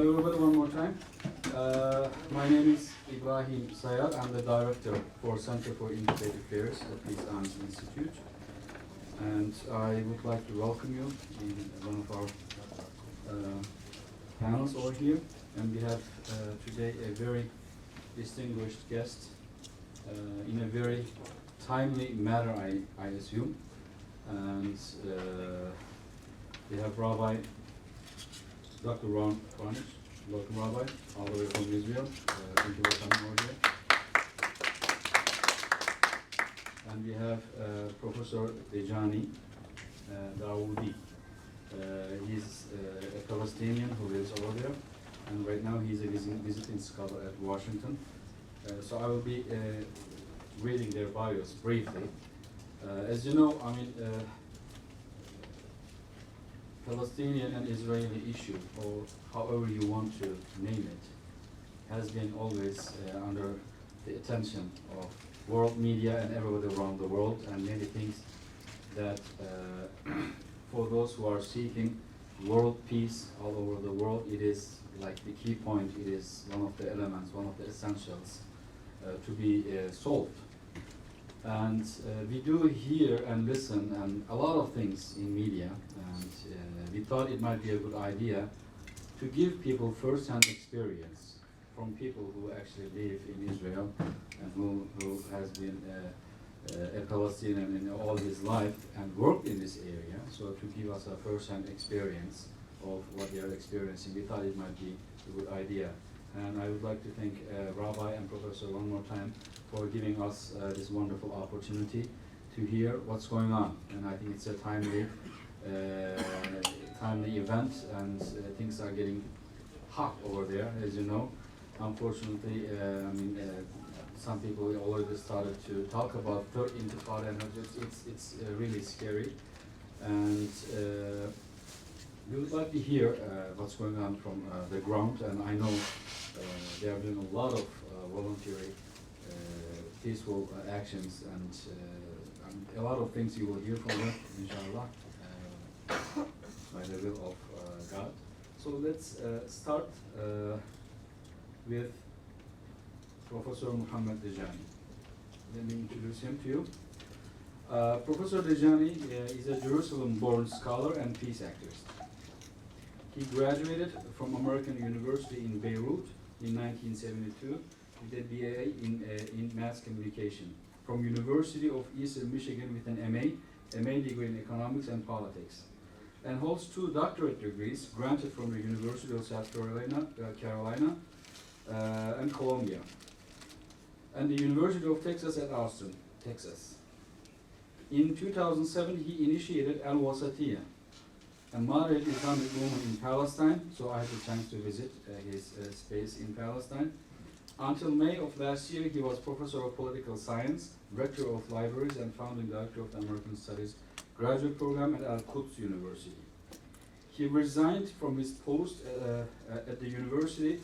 everybody, one more time. My name is Ibrahim Sayar. I'm the director for Center for Integrated Affairs at Peace Arms Institute. And I would like to welcome you in one of our panels over here. And we have today a very distinguished guest in a very timely manner, I assume. And we have Rabbi Dr. Ron Cornish. Welcome, Rabbi, all the way from Israel. Thank you for coming over here. And we have Professor Dejani Dawoodi. He's a Palestinian who lives over there, and right now he's a visiting scholar at Washington. So I will be reading their bios briefly. As you know, Palestinian and Israeli issue, or however you want to name it, has been always under the attention of world media and everybody around the world, and many things that for those who are seeking world peace all over the world, it is like the key point, it is one of the elements, one of the essentials to be solved. And we do hear and listen and a lot of things in media, and we thought it might be a good idea to give people first-hand experience from people who actually live in Israel and who has been a Palestinian in all his life and worked in this area. So to give us a first-hand experience of what they are experiencing, we thought it might be a good idea. And I would like to thank Rabbi and Professor one more time for giving us this wonderful opportunity to hear what's going on. And I think it's a timely event, and things are getting hot over there, as you know. Unfortunately, some people already started to talk about third intifada, and it's really scary. And we would like to hear what's going on from the ground, and I know they are doing a lot of voluntary, peaceful actions, and a lot of things you will hear from them, inshallah, by the will of God. So let's start with Professor Muhammad Dejani. Let me introduce him to you. Professor Dejani is a Jerusalem-born scholar and peace activist. He graduated from American University in Beirut in 1972 with a BA in mass communication, from University of Eastern Michigan with an MA degree in economics and politics, and holds 2 doctorate degrees granted from the University of South Carolina and Columbia, and the University of Texas at Austin, Texas. In 2007, he initiated Al-Wasatiyah, a moderate Islamic movement in Palestine, so I had the chance to visit his space in Palestine. Until May of last year, he was Professor of Political Science, Rector of Libraries, and Founding Director of the American Studies Graduate Program at Al-Quds University. He resigned from his post at the university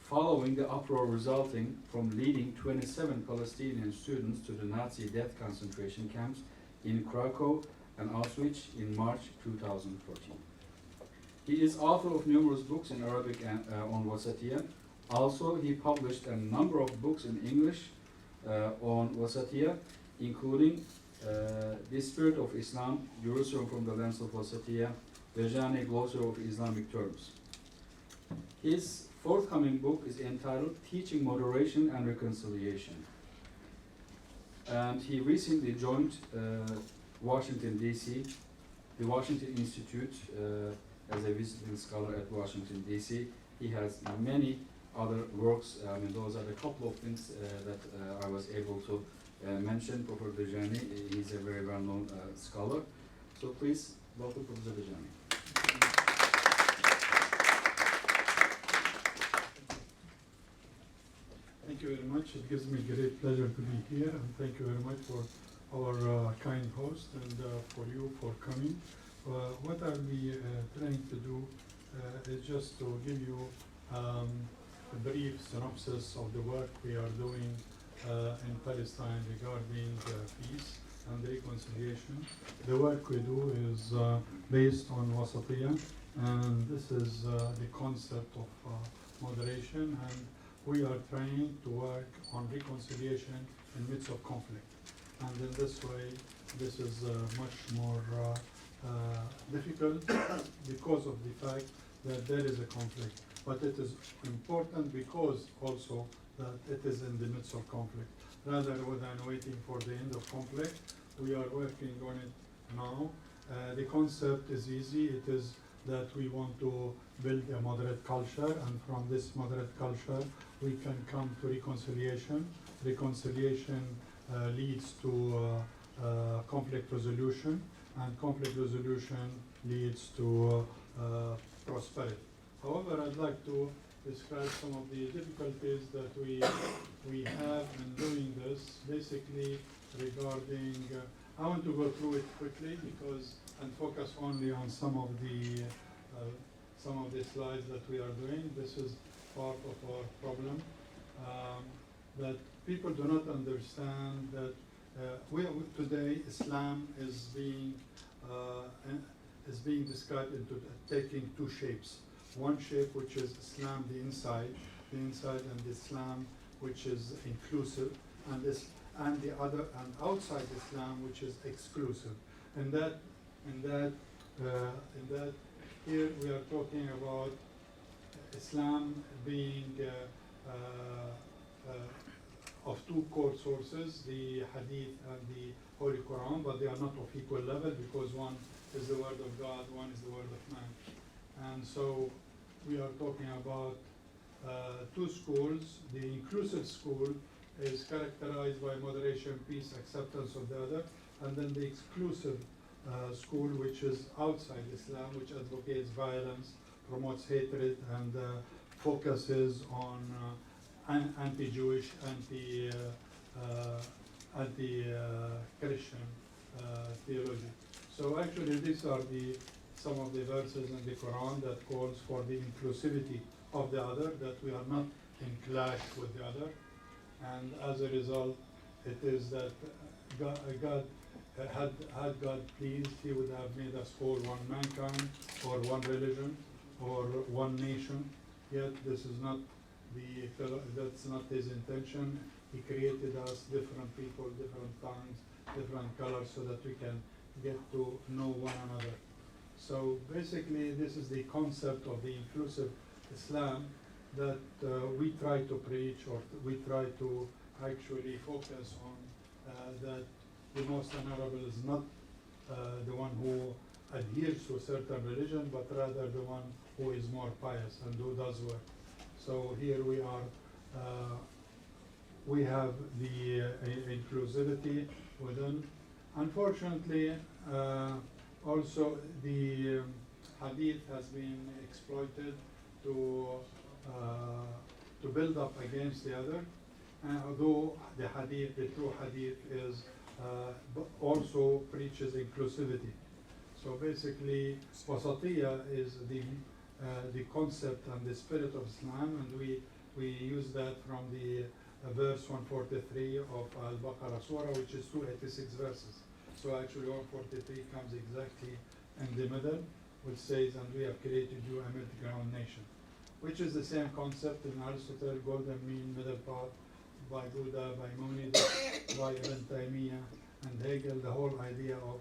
following the uproar resulting from leading 27 Palestinian students to the Nazi death concentration camps in Krakow and Auschwitz in March 2014. He is author of numerous books in Arabic and on Wasatiyah. Also, he published a number of books in English on Wasatiyah, including The Spirit of Islam, Jerusalem from the Lens of Wasatiyah, Dejani Glossary of Islamic Terms. His forthcoming book is entitled Teaching Moderation and Reconciliation. And he recently joined Washington, D.C., the Washington Institute as a visiting scholar at Washington, D.C. He has many other works. Those are the couple of things that I was able to mention. Professor Dejani, he's a very well-known scholar. So please welcome Professor Dejani. Thank you very much. It gives me great pleasure to be here, and thank you very much for our kind host and for you for coming. What I'll be trying to do is just to give you a brief synopsis of the work we are doing in Palestine regarding peace and reconciliation. The work we do is based on Wasatiyah, And this is the concept of moderation, and we are trying to work on reconciliation in midst of conflict. And in this way, this is much more difficult because of the fact that there is a conflict. But it is important because also that it is in the midst of conflict. Rather than waiting for the end of conflict, we are working on it now. The concept is easy. It is that we want to build a moderate culture, and from this moderate culture, we can come to reconciliation. Reconciliation leads to conflict resolution, and conflict resolution leads to prosperity. However, I'd like to describe some of the difficulties that we have in doing this. Basically, regarding, I want to go through it quickly because and focus only on some of the slides that we are doing. This is part of our problem, that people do not understand that today Islam is being described into taking two shapes. One shape which is Islam, the inside, and Islam which is inclusive, and the other, and outside Islam which is exclusive. And that here we are talking about Islam being of two core sources, the Hadith and the Holy Quran, but they are not of equal level because one is the word of God, one is the word of man. And so we are talking about two schools. The inclusive school is characterized by moderation, peace, acceptance of the other, and then the exclusive school, which is outside Islam, which advocates violence, promotes hatred, and focuses on anti-Jewish, anti-Christian theology. So actually, these are some of the verses in the Quran that calls for the inclusivity of the other, that we are not in clash with the other, and as a result, it is that God had God pleased, He would have made us all one mankind, or one religion, or one nation. Yet this is not that's not His intention. He created us different people, different tongues, different colors, so that we can get to know one another. So basically, this is the concept of the inclusive Islam that we try to preach, or we try to actually focus on, that the most honorable is not the one who adheres to a certain religion, but rather the one who is more pious and who does work. So here we are, we have the inclusivity within. Unfortunately, also the Hadith has been exploited to build up against the other. Although the Hadith, the true Hadith, is also preaches inclusivity. So basically, wasatiyya is the concept and the spirit of Islam, and we use that from the verse 143 of Al-Baqarah Surah, which is 286 verses. So actually 143 comes exactly in the middle, which says, and we have created you a mid-ground nation, which is the same concept in Aristotle, golden mean, middle path, by Buddha, by Maimonides, by Ibn Taymiyyah, and Hegel, the whole idea of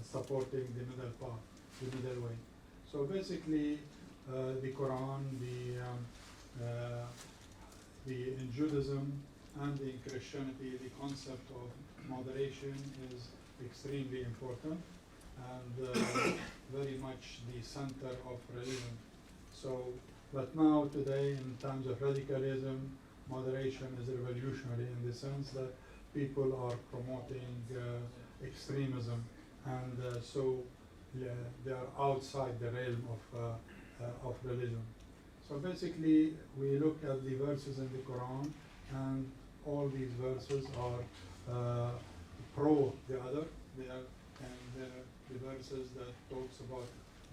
supporting the middle path, the middle way. So basically, the Quran, in Judaism and in Christianity, the concept of moderation is extremely important and very much the center of religion. So, but now today, in times of radicalism, moderation is revolutionary in the sense that people are promoting extremism, and so they are outside the realm of religion. So basically, we look at the verses in the Quran, and all these verses are pro the other. They are, and the verses that talks about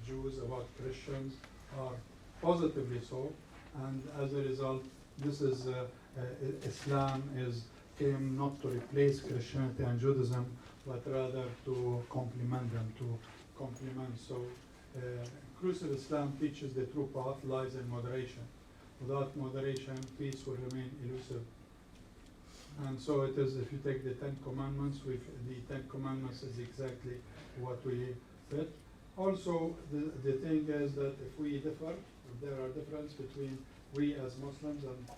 Jews, about Christians, are positively so. And as a result, this is Islam came not to replace Christianity and Judaism, but rather to complement them, to complement. So inclusive Islam teaches the true path lies in moderation. Without moderation, peace will remain elusive. And so it is, if you take the Ten Commandments, the Ten Commandments is exactly what we fit. Also, the thing is that if we differ, if there are differences between we as Muslims and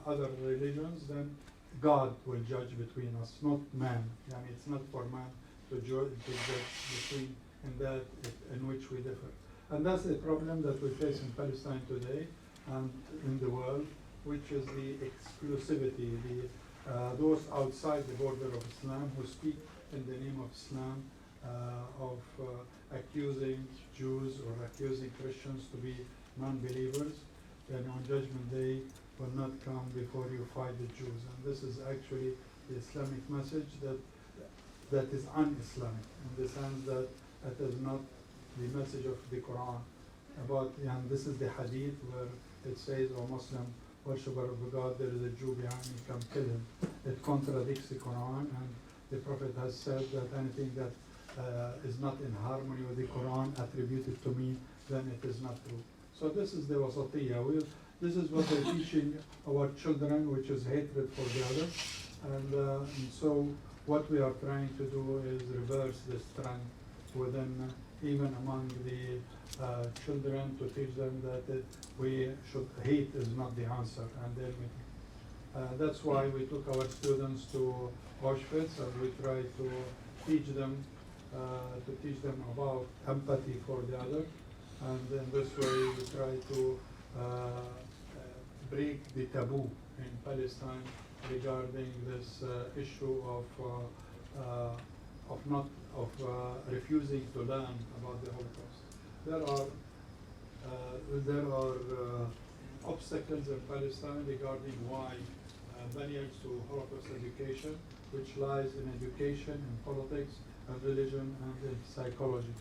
other religions, then God will judge between us, not man. I mean, it's not for man to judge between in that in which we differ. And that's the problem that we face in Palestine today and in the world, which is the exclusivity, those outside the border of Islam who speak in the name of Islam, of accusing Jews or accusing Christians to be non-believers, and on Judgment Day will not come before you fight the Jews. And this is actually the Islamic message that is un-Islamic, in the sense that it is not the message of the Quran. And this is the hadith where it says, "O Muslim worshipper of God, there is a Jew behind me, come kill him." It contradicts the Quran, and the Prophet has said that anything that is not in harmony with the Quran attributed to me, then it is not true. So this is the wasatiyya. This is what they're teaching our children, which is hatred for the other. And so what we are trying to do is reverse this trend within, even among the children, to teach them that hate is not the answer, and that's why we took our students to Auschwitz, and we try to teach them about empathy for the other, and in this way we try to break the taboo in Palestine regarding this issue of refusing to learn about the Holocaust. There are obstacles in Palestine regarding why barriers to Holocaust education, which lies in education, in politics, and religion, and in psychology.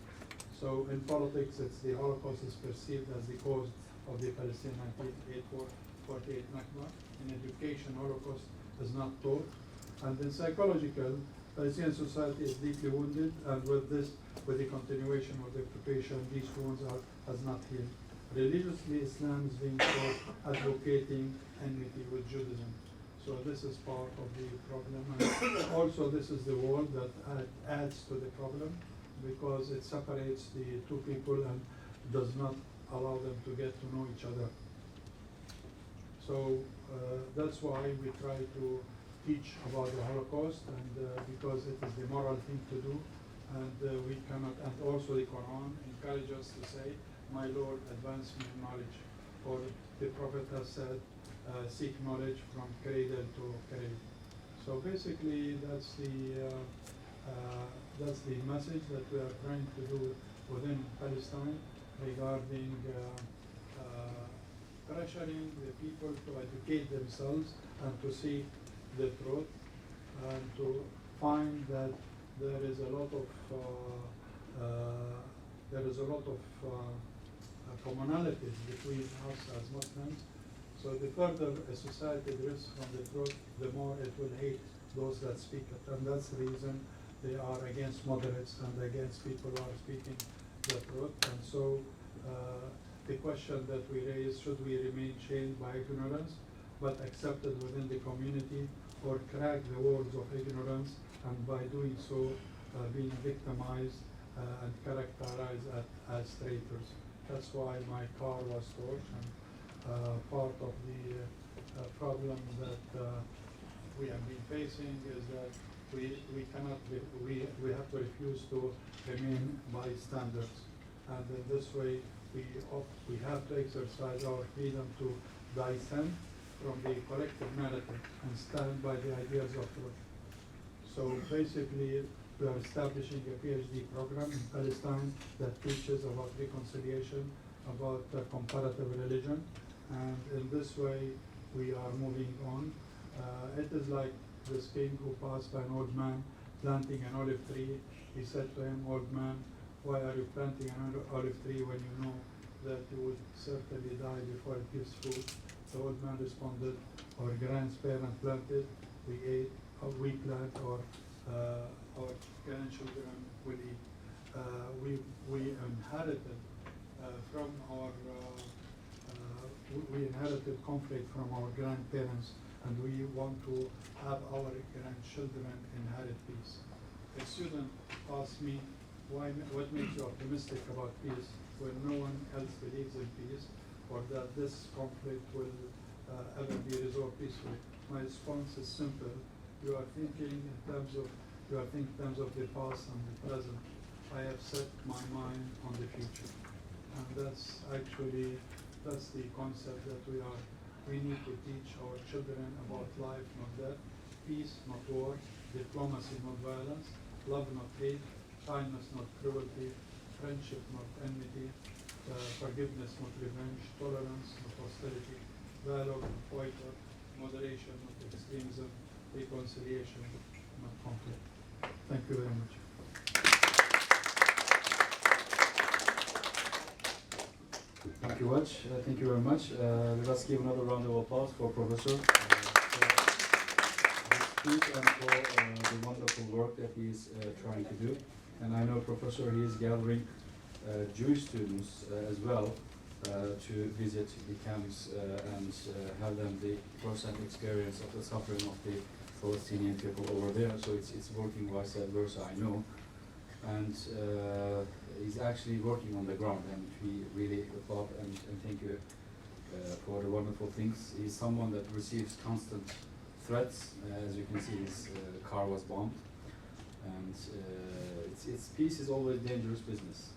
So in politics, the Holocaust is perceived as the cause of the Palestinian 1948 Nakba. In education, Holocaust is not taught. And in psychological, Palestinian society is deeply wounded, and with the continuation of the occupation, these wounds has not healed. Religiously, Islam is being taught advocating enmity with Judaism. So this is part of the problem. And also, this is the wall that adds to the problem, because it separates the two people and does not allow them to get to know each other. So that's why we try to teach about the Holocaust, and because it is the moral thing to do, and we cannot, and also the Quran encourages us to say, "My Lord, advance me in knowledge," or the Prophet has said, "Seek knowledge from cradle to cradle." So basically, that's the message that we are trying to do within Palestine regarding pressuring the people to educate themselves and to see the truth, and to find that there is a lot of commonalities between us as Muslims. So the further a society drifts from the truth, the more it will hate those that speak it, and that's the reason they are against moderates and against people who are speaking the truth. And so the question that we raise, should we remain chained by ignorance but accepted within the community, or crack the walls of ignorance, and by doing so being victimized and characterized as traitors? That's why my car was torched, and part of the problem that we have been facing is that we cannot, we have to refuse to remain bystanders, and in this way we have to exercise our freedom to dissent from the collective narrative and stand by the ideas of truth. So basically, we are establishing a PhD program in Palestine that teaches about reconciliation, about comparative religion, and in this way we are moving on. It is like this king who passed by an old man planting an olive tree. He said to him, "Old man, why are you planting an olive tree when you know that you would certainly die before it gives fruit?" The old man responded, "Our grandparents planted, we ate, we plant, or our grandchildren will eat." We inherited from our, we inherited conflict from our grandparents, and we want to have our grandchildren inherit peace. A student asked me, what makes you optimistic about peace when no one else believes in peace, or that this conflict will ever be resolved peacefully? My response is simple. You are thinking in terms of the past and the present. I have set my mind on the future, and that's the concept that we need to teach our children about life, not death, peace, not war, diplomacy, not violence, love, not hate, kindness, not cruelty, friendship, not enmity, forgiveness, not revenge, tolerance, not hostility, dialogue, not boycott, moderation, not extremism, reconciliation, not conflict. Thank you very much. Thank you much. Thank you very much. Let us give another round of applause for Professor for his speech and for the wonderful work that he is trying to do. And I know Professor, he is gathering Jewish students as well to visit the camps and have them the first-hand experience of the suffering of the Palestinian people over there. So it's working vice versa, I know. And he's actually working on the ground, and we really applaud and thank you for the wonderful things. He's someone that receives constant threats. As you can see, his car was bombed. And it's peace is always dangerous business,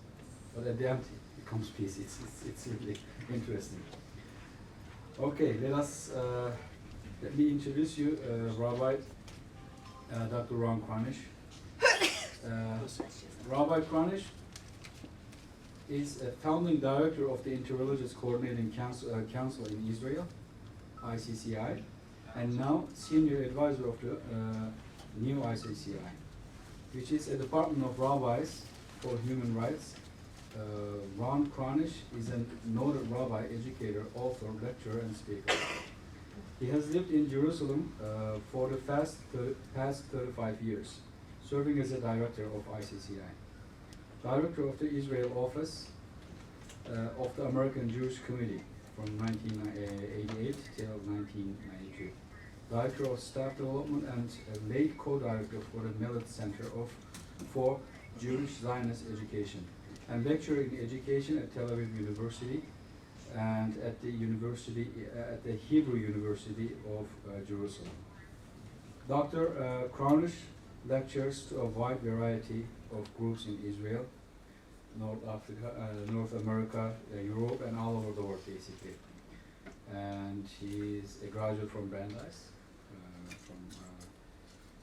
but at the end it becomes peace. It's really interesting. Okay, let me introduce you, Rabbi Dr. Ron Kranish. Rabbi Kranish is a founding director of the Interreligious Coordinating Council in Israel, ICCI, and now senior advisor of the new ICCI, which is a department of rabbis for human rights. Ron Kranish is a noted rabbi, educator, author, lecturer, and speaker. He has lived in Jerusalem for the past 35 years, serving as a director of ICCI, director of the Israel office of the American Jewish Committee from 1988 till 1992, director of staff development and a late co-director for the Millet Center for Jewish Zionist Education, and lecturer in education at Tel Aviv University and at the Hebrew University of Jerusalem. Dr. Kranish lectures to a wide variety of groups in Israel, North Africa, North America, Europe, and all over the world, basically. And he is a graduate from Brandeis,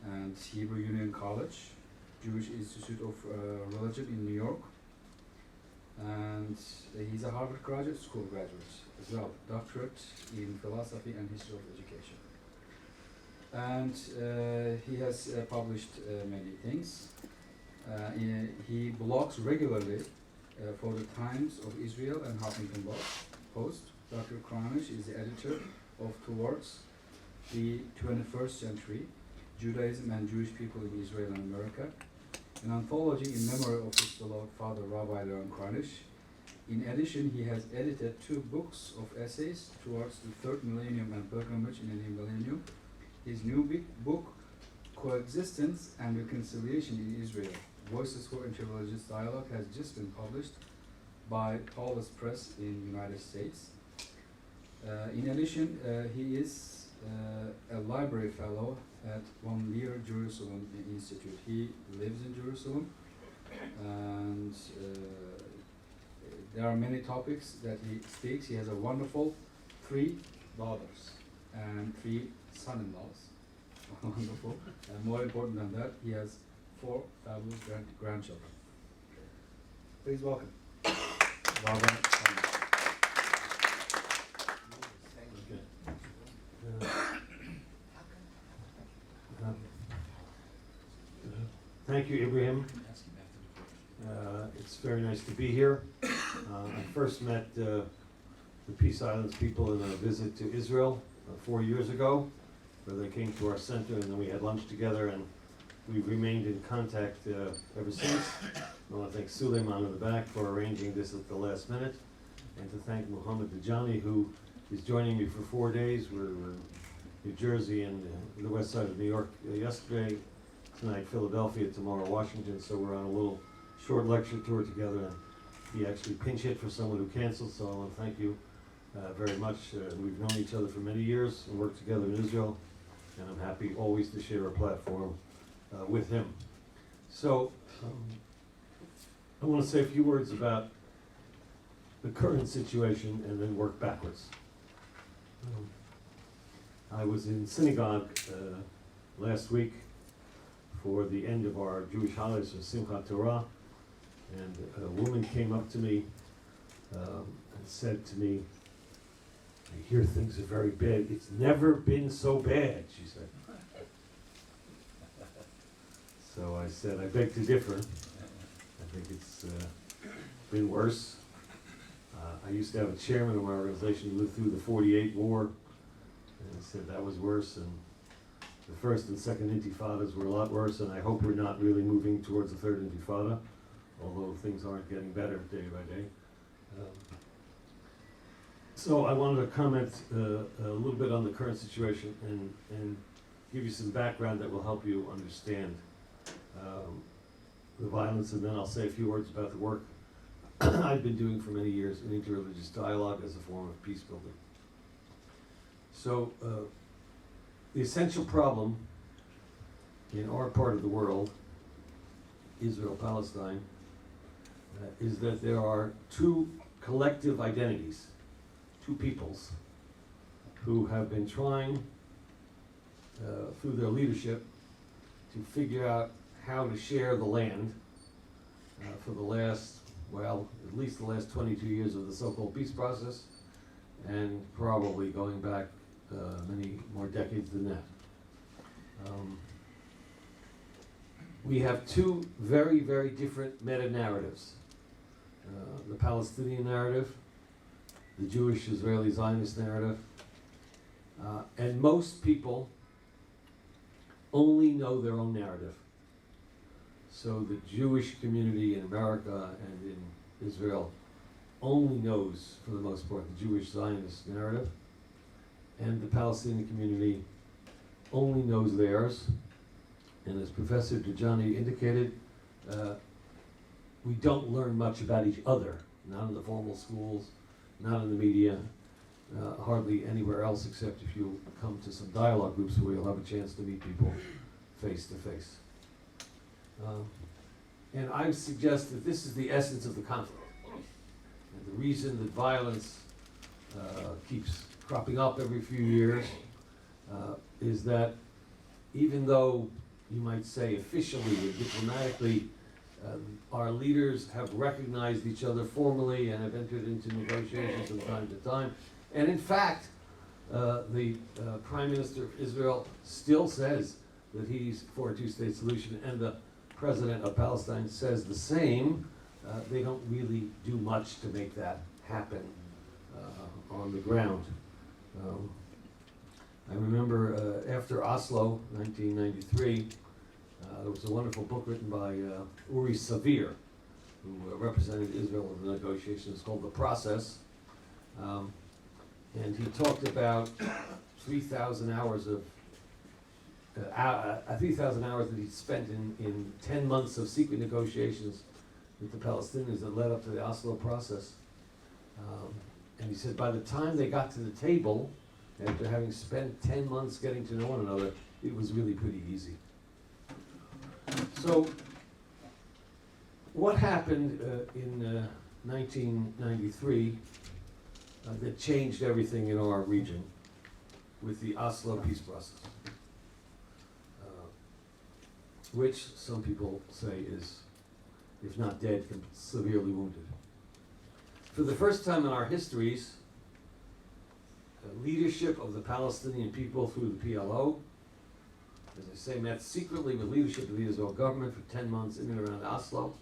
and Hebrew Union College, Jewish Institute of Religion in New York, and he's a Harvard Graduate School graduate as well, doctorate in philosophy and history of education. And he has published many things. He blogs regularly for the Times of Israel and Huffington Post. Dr. Kranish is the editor of Towards the 21st Century, Judaism and Jewish People in Israel and America, an anthology in memory of his beloved father, Rabbi Ron Kranish. In addition, he has edited 2 books of essays, Towards the Third Millennium and Pilgrimage in a New Millennium. His new book, Coexistence and Reconciliation in Israel, Voices for Interreligious Dialogue, has just been published by Paulus Press in the United States. In addition, he is a library fellow at Von Leer Jerusalem Institute. He lives in Jerusalem, and there are many topics that he speaks. He has a wonderful 3 daughters and 3 son-in-laws. Wonderful. And more important than that, he has 4 fabulous grandchildren. Please welcome Robert. Thank you, Ibrahim. It's very nice to be here. I first met the Peace Islands people in a visit to Israel 4 years ago, where they came to our center, and then we had lunch together, and we've remained in contact ever since. I want to thank Suleiman in the back for arranging this at the last minute, and to thank Muhammad Dajani, who is joining me for 4 days. We're in New Jersey and the west side of New York yesterday, tonight Philadelphia, tomorrow Washington, so we're on a little short lecture tour together, and he actually pinch hit for someone who canceled, so I want to thank you very much. We've known each other for many years and worked together in Israel, and I'm happy always to share a platform with him. So I want to say a few words about the current situation and then work backwards. I was in synagogue last week for the end of our Jewish holidays of Simchat Torah, and a woman came up to me and said to me, "I hear things are very bad. It's never been so bad," she said. So I said, I beg to differ. I think it's been worse. I used to have a chairman of my organization who lived through the 48 war, and I said that was worse, and the first and second intifadas were a lot worse, and I hope we're not really moving towards the third intifada, although things aren't getting better day by day. So I wanted to comment a little bit on the current situation and give you some background that will help you understand the violence, and then I'll say a few words about the work I've been doing for many years in interreligious dialogue as a form of peace building. So the essential problem in our part of the world, Israel, Palestine, is that there are two collective identities, two peoples, who have been trying through their leadership to figure out how to share the land for the last, well, at least the last 22 years of the so-called peace process, and probably going back many more decades than that. We have two very, very different meta-narratives. The Palestinian narrative, the Jewish-Israeli Zionist narrative, and most people only know their own narrative. So the Jewish community in America and in Israel only knows, for the most part, the Jewish Zionist narrative, and the Palestinian community only knows theirs. And as Professor Dajani indicated, we don't learn much about each other, not in the formal schools, not in the media, hardly anywhere else except if you come to some dialogue groups where you'll have a chance to meet people face to face. And I suggest that this is the essence of the conflict. And the reason that violence keeps cropping up every few years is that even though you might say officially and diplomatically our leaders have recognized each other formally and have entered into negotiations from time to time, and in fact the Prime Minister of Israel still says that he's for a two-state solution, and the President of Palestine says the same, they don't really do much to make that happen on the ground. I remember after Oslo, 1993, there was a wonderful book written by Uri Savir, who represented Israel in the negotiations, called The Process. And he talked about 3,000 hours of 3,000 hours that he'd spent in 10 months of secret negotiations with the Palestinians that led up to the Oslo process. And he said by the time they got to the table, after having spent 10 months getting to know one another, it was really pretty easy. So what happened in 1993 that changed everything in our region with the Oslo peace process? Which some people say is, if not dead, severely wounded. For the first time in our histories, leadership of the Palestinian people through the PLO, as I say, met secretly with leadership of the Israel government for 10 months in and around Oslo.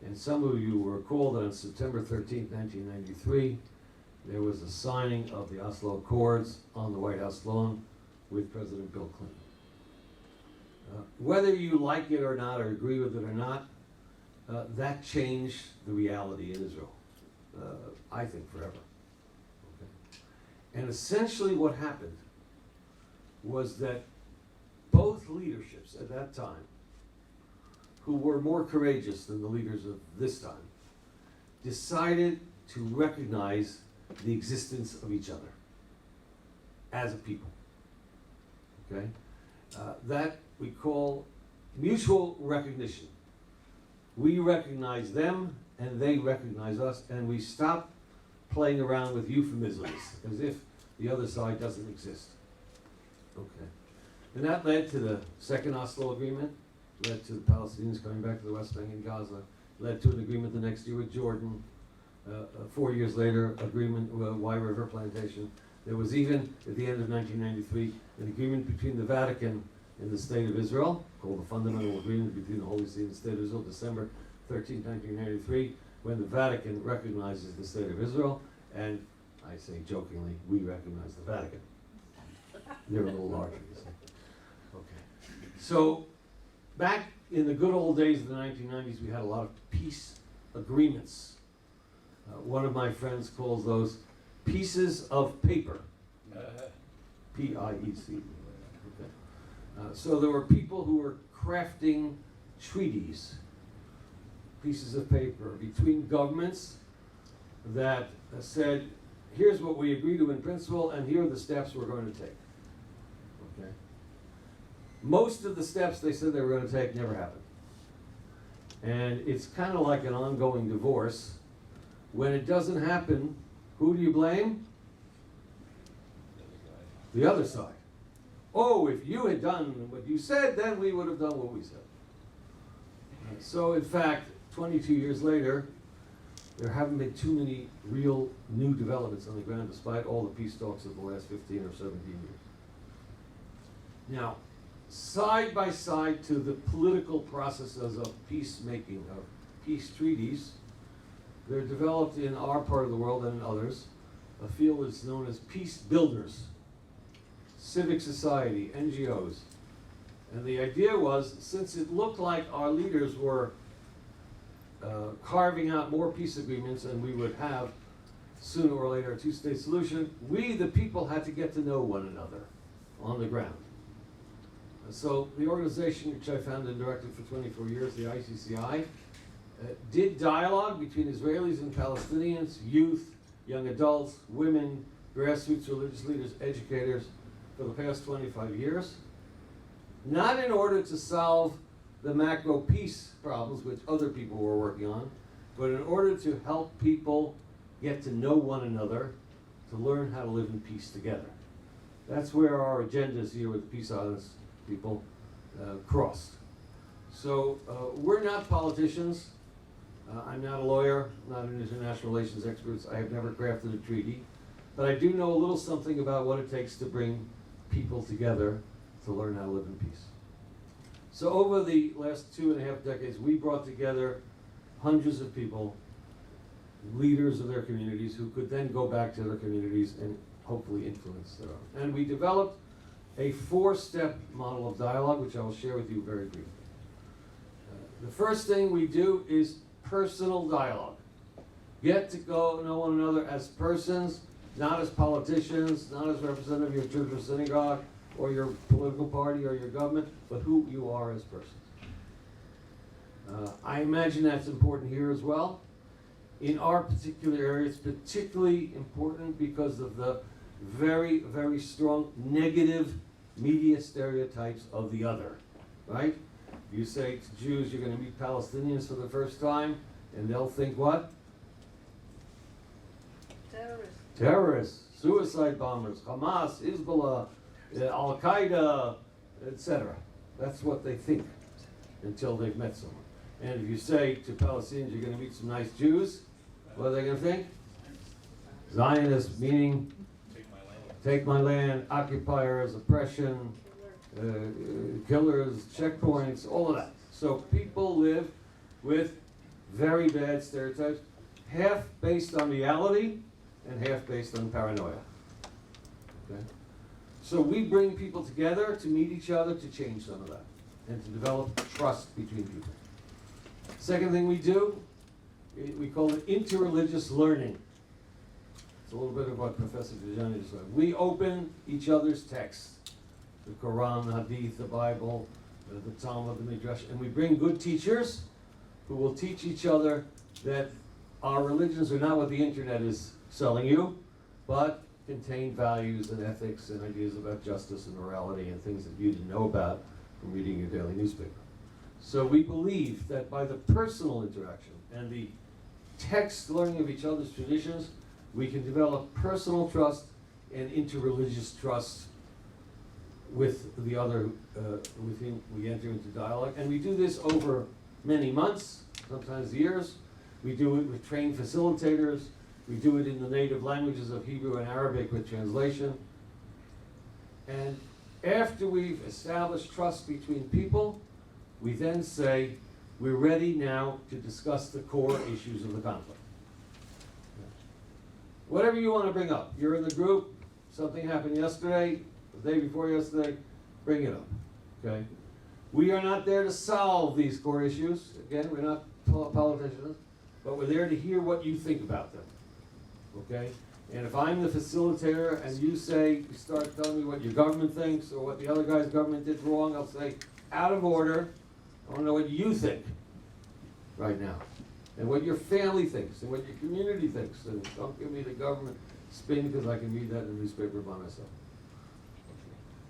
And some of you will recall that on September 13, 1993, there was a signing of the Oslo Accords on the White House lawn with President Bill Clinton. Whether you like it or not, or agree with it or not, that changed the reality in Israel, I think forever. Okay. And essentially what happened was that both leaderships at that time, who were more courageous than the leaders of this time, decided to recognize the existence of each other as a people. Okay? That we call mutual recognition. We recognize them and they recognize us, and we stop playing around with euphemisms as if the other side doesn't exist. Okay. And that led to the Second Oslo Agreement, led to the Palestinians coming back to the West Bank and Gaza, led to an agreement the next year with Jordan. 4 years later, agreement with Wye River Plantation. There was even, at the end of 1993, an agreement between the Vatican and the State of Israel, called the Fundamental Agreement between the Holy See and the State of Israel, December 13, 1993, when the Vatican recognizes the State of Israel, and I say jokingly, we recognize the Vatican. They're a little larger, you see. Okay. So, back in the good old days of the 1990s, we had a lot of peace agreements. One of my friends calls those pieces of paper. P-I-E-C. Okay. So there were people who were crafting treaties, pieces of paper, between governments that said, here's what we agree to in principle, and here are the steps we're going to take. Okay. Most of the steps they said they were going to take never happened. And it's kind of like an ongoing divorce. When it doesn't happen, who do you blame? The other side. Oh, if you had done what you said, then we would have done what we said. So, in fact, 22 years later, there haven't been too many real new developments on the ground, despite all the peace talks of the last 15 or 17 years. Now, side by side to the political processes of peacemaking, of peace treaties, they're developed in our part of the world and in others. A field that's known as peace builders, civic society, NGOs. And the idea was, since it looked like our leaders were carving out more peace agreements and we would have, sooner or later, a two-state solution, we, the people, had to get to know one another on the ground. And so the organization, which I founded and directed for 24 years, the ICCI, did dialogue between Israelis and Palestinians, youth, young adults, women, grassroots religious leaders, educators, for the past 25 years. Not in order to solve the macro peace problems which other people were working on, but in order to help people get to know one another, to learn how to live in peace together. That's where our agendas here with the Peace Islands people crossed. So we're not politicians. I'm not a lawyer, not an international relations expert. I have never crafted a treaty. But I do know a little something about what it takes to bring people together to learn how to live in peace. So over the last 2.5 decades, we brought together hundreds of people, leaders of their communities, who could then go back to their communities and hopefully influence their own. And we developed a 4-step model of dialogue, which I will share with you very briefly. The first thing we do is personal dialogue. Get to know one another as persons, not as politicians, not as representative of your church or synagogue, or your political party or your government, but who you are as persons. I imagine that's important here as well. In our particular area, it's particularly important because of the very, very strong negative media stereotypes of the other, right? You say to Jews, you're going to meet Palestinians for the first time, and they'll think what? Terrorists, suicide bombers, Hamas, Hezbollah, Al-Qaeda, etc. That's what they think until they've met someone. And if you say to Palestinians, you're going to meet some nice Jews, what are they going to think? Zionists, meaning take my land, occupiers, oppression, killers, checkpoints, all of that. So people live with very bad stereotypes, half based on reality and half based on paranoia. Okay? So we bring people together to meet each other to change some of that. and to develop trust between people. Second thing we do, we call it interreligious learning. It's a little bit of what Professor Dejani just said. We open each other's texts, the Quran, the Hadith, the Bible, the Talmud, the Midrash, and we bring good teachers who will teach each other that our religions are not what the internet is selling you, but contain values and ethics and ideas about justice and morality and things that you didn't know about from reading your daily newspaper. So we believe that by the personal interaction and the text learning of each other's traditions, we can develop personal trust and interreligious trust with the other with whom we enter into dialogue. And we do this over many months, sometimes years. We do it with trained facilitators. We do it in the native languages of Hebrew and Arabic with translation. And after we've established trust between people, we then say, we're ready now to discuss the core issues of the conflict. Whatever you want to bring up. You're in the group, something happened yesterday, the day before yesterday, bring it up, okay? We are not there to solve these core issues. Again, we're not politicians, but we're there to hear what you think about them, okay? And if I'm the facilitator and you start telling me what your government thinks or what the other guy's government did wrong, I'll say, out of order, I want to know what you think right now. And what your family thinks, and what your community thinks. And don't give me the government spin, because I can read that in the newspaper by myself.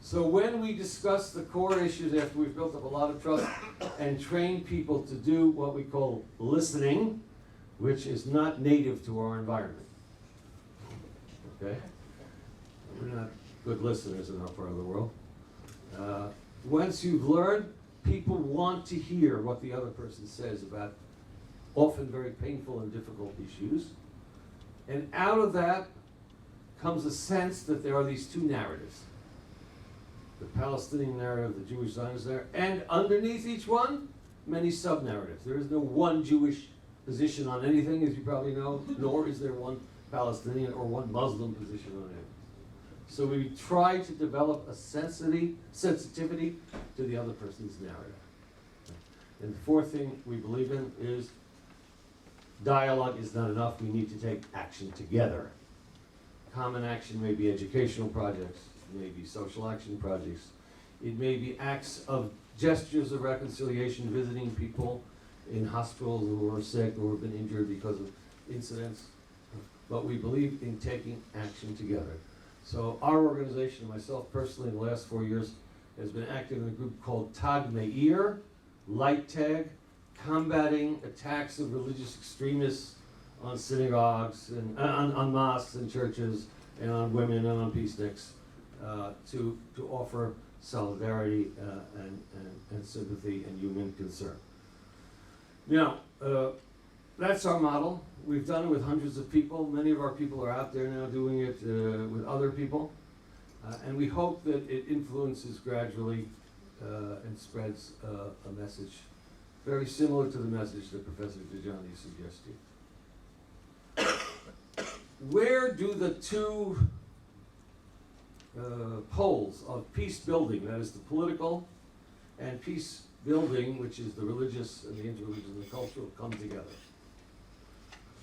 So when we discuss the core issues after we've built up a lot of trust and train people to do what we call listening, which is not native to our environment. Okay? We're not good listeners in our part of the world. Once you've learned, people want to hear what the other person says about often very painful and difficult issues. And out of that comes a sense that there are these two narratives. The Palestinian narrative, the Jewish Zionist narrative, and underneath each one, many sub-narratives. There is no one Jewish position on anything, as you probably know, nor is there one Palestinian or one Muslim position on anything. So we try to develop a sensitivity to the other person's narrative. And the fourth thing we believe in is dialogue is not enough. We need to take action together. Common action may be educational projects, it may be social action projects, it may be acts of gestures of reconciliation, visiting people in hospitals who are sick or have been injured because of incidents. But we believe in taking action together. So our organization, myself personally, in the last 4 years, has been active in a group called Tag Meir, Light Tag, combating attacks of religious extremists on synagogues and on mosques and churches and on women and on peaceniks, to offer solidarity and sympathy and human concern. Now, that's our model. We've done it with hundreds of people. Many of our people are out there now doing it with other people. And we hope that it influences gradually and spreads a message very similar to the message that Professor Dejani suggested. Where do the two poles of peace building, that is the political, and peace building, which is the religious and the interreligious and the cultural, come together?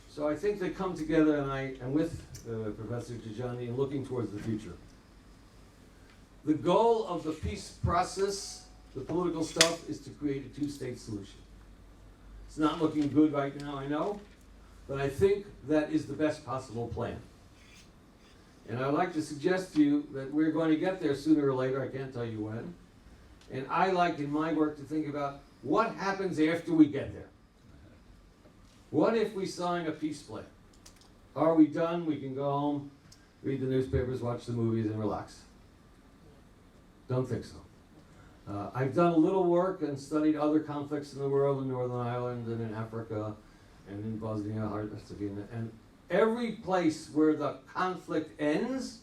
So I think they come together, and I am with Professor Dejani in looking towards the future. The goal of the peace process, the political stuff, is to create a two-state solution. It's not looking good right now, I know, but I think that is the best possible plan. And I'd like to suggest to you that we're going to get there sooner or later, I can't tell you when. And I like in my work to think about what happens after we get there. What if we sign a peace plan? Are we done? We can go home, read the newspapers, watch the movies, and relax. Don't think so. I've done a little work and studied other conflicts in the world, in Northern Ireland and in Africa and in Bosnia, Herzegovina. And every place where the conflict ends,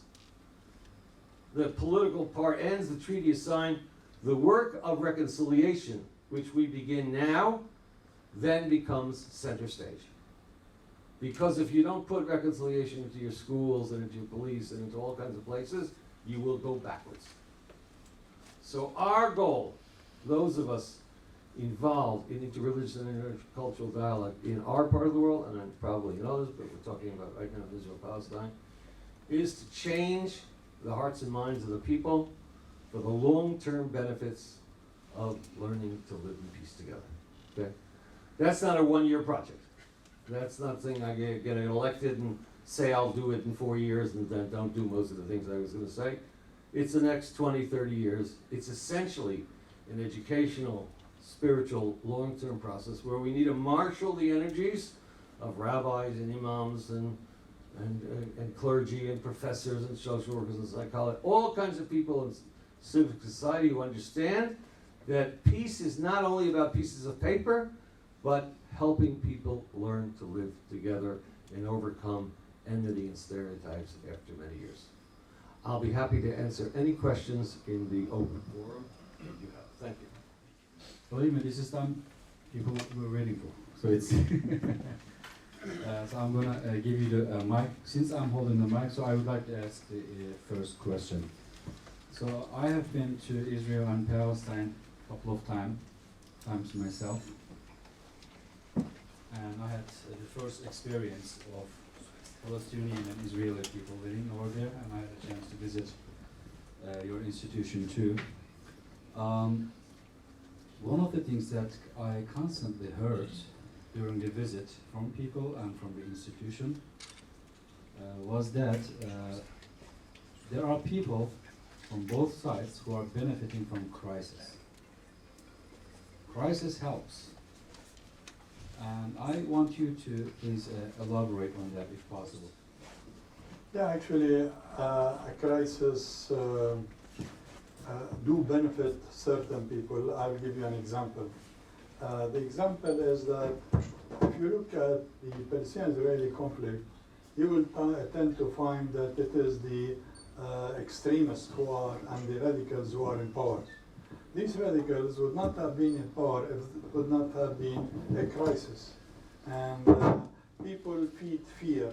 the political part ends, the treaty is signed, the work of reconciliation, which we begin now, then becomes center stage. Because if you don't put reconciliation into your schools and into your police and into all kinds of places, you will go backwards. So our goal those of us involved in interreligious and intercultural dialogue in our part of the world, and then probably in others, but we're talking about right now Israel, Palestine, is to change the hearts and minds of the people for the long-term benefits of learning to live in peace together. Okay? That's not a one-year project. That's not saying I get elected and say I'll do it in 4 years and then don't do most of the things I was going to say. It's the next 20, 30 years. It's essentially an educational, spiritual, long-term process where we need to marshal the energies of rabbis and imams and clergy and professors and social workers and psychologists, all kinds of people in civic society who understand that peace is not only about pieces of paper, but helping people learn to live together and overcome enmity and stereotypes after many years. I'll be happy to answer any questions in the open forum that you have. Thank you. Believe me, this is time people were waiting for. So it's so I'm gonna give you the mic. Since I'm holding the mic, so I would like to ask the first question. So I have been to Israel and Palestine a couple of times myself, and I had the first experience of Palestinian and Israeli people living over there, and I had a chance to visit your institution too. One of the things that I constantly heard during the visit from people and from the institution was that there are people from both sides who are benefiting from crisis. Crisis helps. And I want you to please elaborate on that if possible. Yeah, actually, a crisis do benefit certain people. I'll give you an example. The example is that if you look at the Palestinian-Israeli conflict, you will tend to find that it is the extremists who are and the radicals who are in power. These radicals would not have been in power if it would not have been a crisis. And people feed fear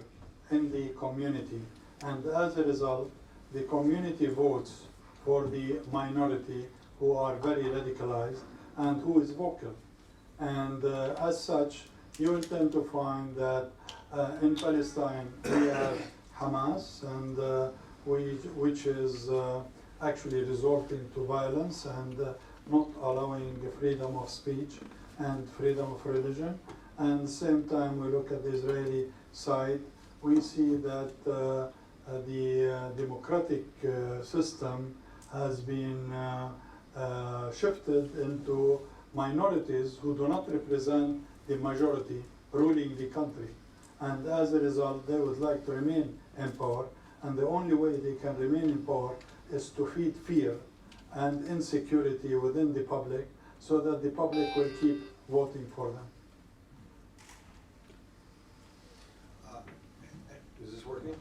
in the community. And as a result, the community votes for the minority who are very radicalized and who is vocal. And as such, you will tend to find that in Palestine we have Hamas, and which is actually resorting to violence and not allowing freedom of speech and freedom of religion. And at the same time, we look at the Israeli side, we see that the democratic system has been shifted into minorities who do not represent the majority ruling the country. And as a result, they would like to remain in power. And the only way they can remain in power is to feed fear and insecurity within the public so that the public will keep voting for them. Is this working?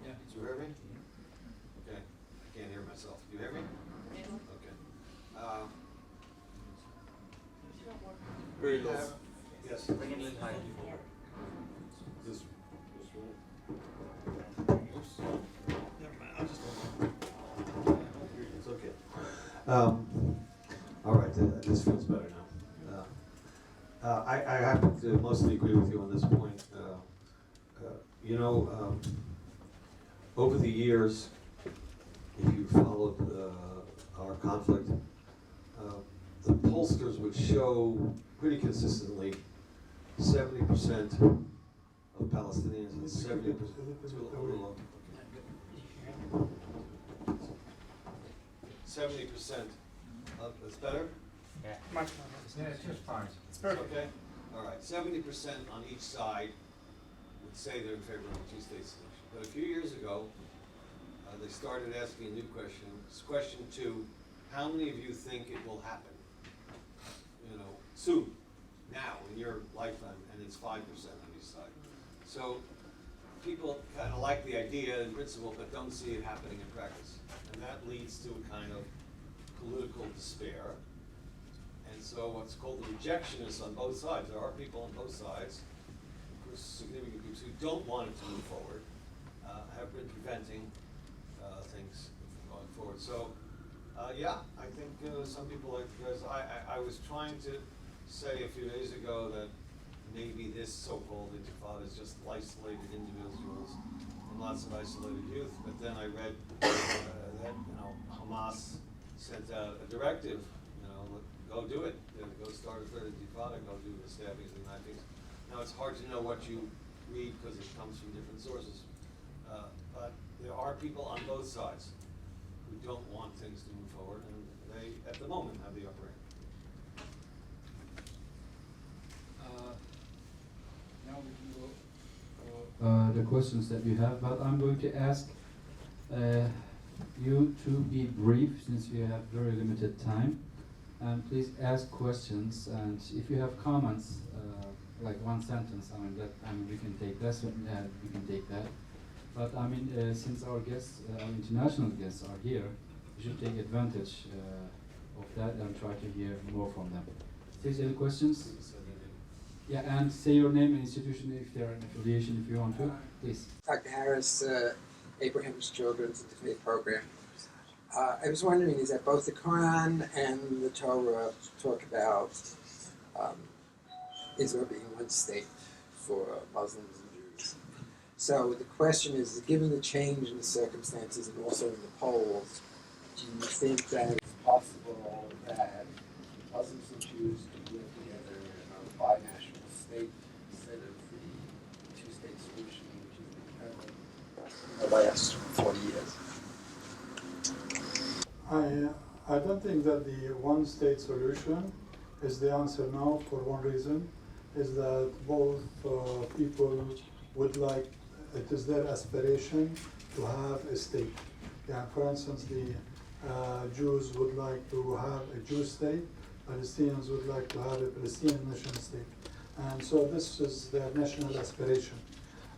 Yeah. You hear me? Okay. I can't hear myself. You hear me? Okay. Very low. Yes. Bring it in higher. This one. Oops. Never mind. I'll just it's okay. All right. This feels better now. I happen to mostly agree with you on this point. Over the years, if you followed our conflict, the pollsters would show pretty consistently 70% of Palestinians and 70%. It's a little low. 70% of, that's better? Yeah. Much more. Yeah, it's just fine. It's perfect. Okay. All right. 70% on each side would say they're in favor of a two-state solution. But a few years ago, they started asking a new question. Question 2, how many of you think it will happen? Soon, now, in your lifetime, and it's 5% on each side. So people kind of like the idea in principle, but don't see it happening in practice. And that leads to a kind of political despair. And so what's called the rejectionists on both sides, there are people on both sides, of course significant groups who don't want it to move forward, have been preventing things from going forward. So Yeah, I think some people like, because I was trying to say a few days ago that maybe this so-called intifada is just isolated individuals and lots of isolated youth, but then I read that, you know, Hamas sent out a directive, you know, go do it, go start a third intifada, go do the stabbings and knifings. Now it's hard to know what you read because it comes from different sources, but there are people on both sides who don't want things to move forward, and they, at the moment, have the upper hand. Now we can go for the questions that you have, but I'm going to ask you to be brief since we have very limited time. And please ask questions, and if you have comments, like one sentence, we can take this, we can take that. But since our guests, our international guests are here, we should take advantage of that and try to hear more from them. Please, any questions? Yeah, and say your name and institution if they're an affiliation, if you want to. Please. Dr. Harris, Abraham's Children's Interfaith Program. I was wondering, is that both the Quran and the Torah talk about Israel being one state for Muslims and Jews? So the question is, given the change in the circumstances and also in the polls, do you think that it's possible that Muslims and Jews could live together in a binational state instead of the two-state solution, which has been prevalent in the last 40 years? I don't think that the one-state solution is the answer now, for one reason, is that both people would like, it is their aspiration to have a state. Yeah, for instance, the Jews would like to have a Jewish state, Palestinians would like to have a Palestinian national state. And so this is their national aspiration.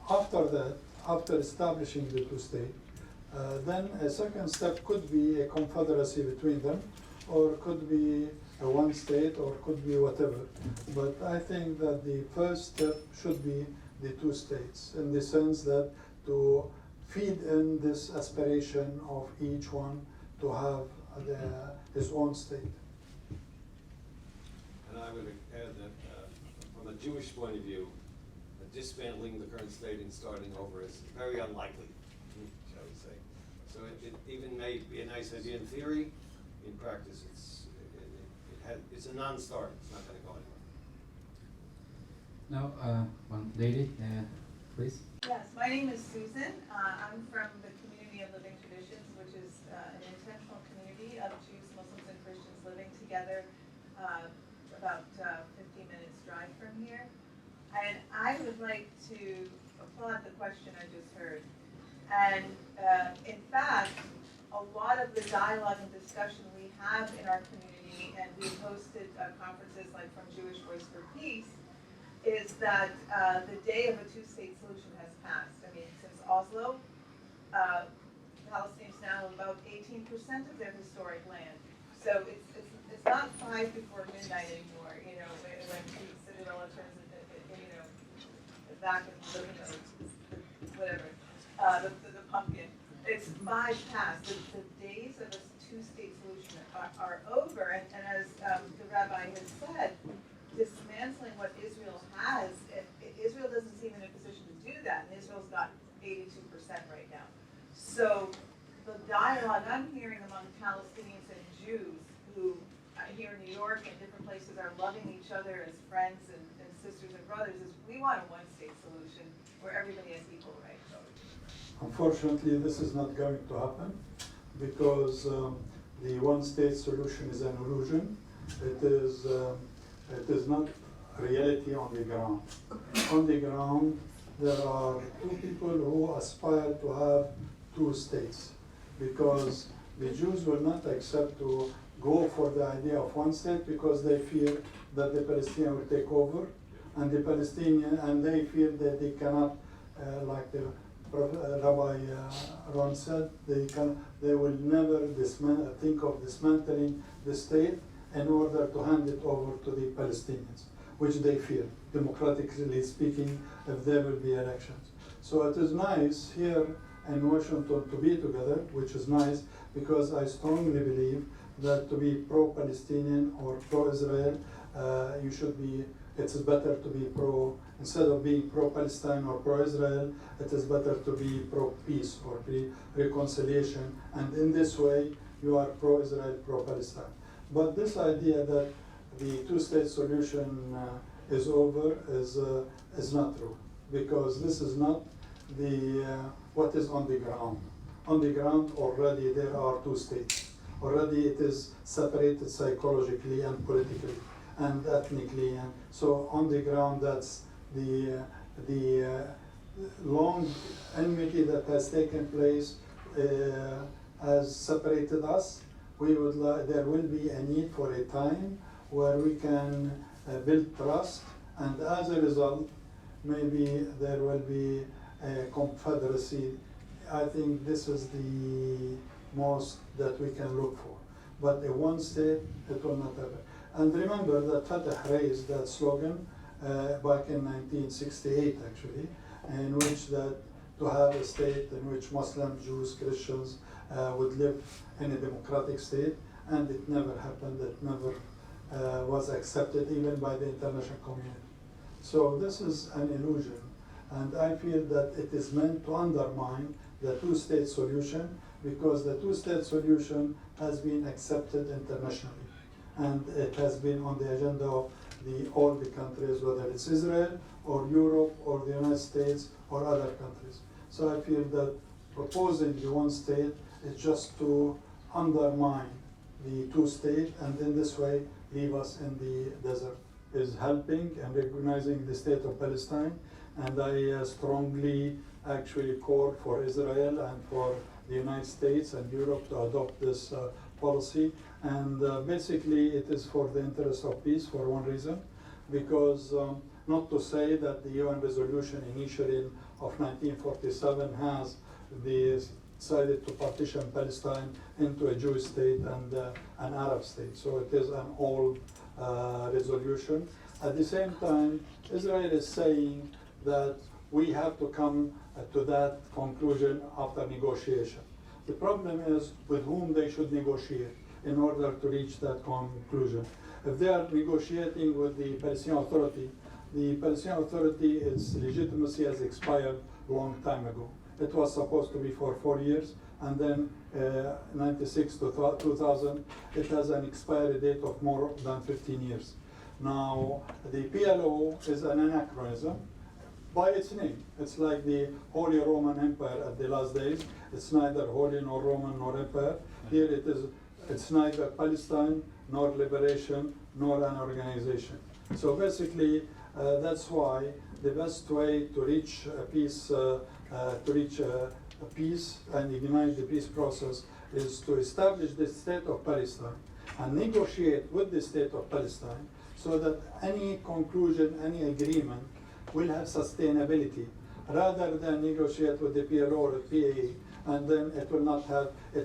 After that, after establishing the two-state, then a second step could be a confederacy between them, or could be a one state, or could be whatever. But I think that the first step should be the two states, in the sense that to feed in this aspiration of each one to have his own state. And I would add that from a Jewish point of view, dismantling the current state and starting over is very unlikely, shall we say. So it even may be a nice idea in theory. In practice, it's a non-starter. It's not going to go anywhere. Now, one lady, please. Yes, my name is Susan. I'm from the Community of Living Traditions, which is an intentional community of Jews, Muslims, and Christians living together about 15 minutes drive from here. And I would like to applaud the question I just heard. And in fact, a lot of the dialogue and discussion we have in our community, and we've hosted conferences like from Jewish Voice for Peace, is that the day of a two-state solution has passed. I mean, since Oslo, Palestinians now have about 18% of their historic land. So it's not 5 before midnight anymore, you know, when Cinderella turns back in whatever, the pumpkin. It's 5 past. The days of a two-state solution are over, and as the rabbi has said, dismantling what Israel has, Israel doesn't seem in a position to do that, and Israel's got 82% right now. So the dialogue I'm hearing among Palestinians and Jews who here in New York and different places are loving each other as friends and sisters and brothers is we want a one-state solution where everybody has equal rights. Unfortunately, this is not going to happen because the one-state solution is an illusion. It is not reality on the ground. On the ground, there are two people who aspire to have two states because the Jews will not accept to go for the idea of one state because they fear that the Palestinians will take over, and the Palestinian, and they feel that they cannot, like the Rabbi Ron said, they will never think of dismantling the state in order to hand it over to the Palestinians, which they fear, democratically speaking, if there will be elections. So it is nice here in Washington to be together, which is nice, because I strongly believe that to be pro-Palestinian or pro-Israel, you should be, it is better to be instead of being pro-Palestine or pro-Israel, it is better to be pro-peace or reconciliation, and in this way, you are pro-Israel, pro-Palestine. But this idea that the two-state solution is over is not true, because this is not what is on the ground. On the ground already there are two states. Already it is separated psychologically and politically and ethnically, and so on the ground that's the long enmity that has taken place has separated us. There will be a need for a time where we can build trust, and as a result, maybe there will be a confederacy. I think this is the most that we can look for. But a one state, it will not happen. And remember that Fatah raised that slogan back in 1968, actually, in which that to have a state in which Muslims, Jews, Christians would live in a democratic state, and it never happened. It never was accepted even by the international community. So this is an illusion, and I feel that it is meant to undermine the two-state solution, because the two-state solution has been accepted internationally, and it has been on the agenda of all the countries, whether it's Israel or Europe or the United States or other countries. So I feel that proposing the one state is just to undermine the two-state, and in this way leave us in the desert. Is helping and recognizing the state of Palestine, and I strongly actually call for Israel and for the United States and Europe to adopt this policy. And basically it is for the interest of peace for one reason, because not to say that the UN resolution initially of 1947 has decided to partition Palestine into a Jewish state and an Arab state. So it is an old resolution. At the same time, Israel is saying that we have to come to that conclusion after negotiation. The problem is with whom they should negotiate in order to reach that conclusion. If they are negotiating with the Palestinian Authority, its legitimacy has expired a long time ago. It was supposed to be for 4 years, and then 96 to 2000, it has an expiry date of more than 15 years. Now, the PLO is an anachronism by its name. It's like the Holy Roman Empire at the last days. It's neither holy nor Roman nor empire. Here it's neither Palestine nor liberation nor an organization. So basically, that's why the best way to reach peace and ignite the peace process is to establish the state of Palestine and negotiate with the state of Palestine, so that any conclusion, any agreement will have sustainability, rather than negotiate with the PLO or the PA, and then it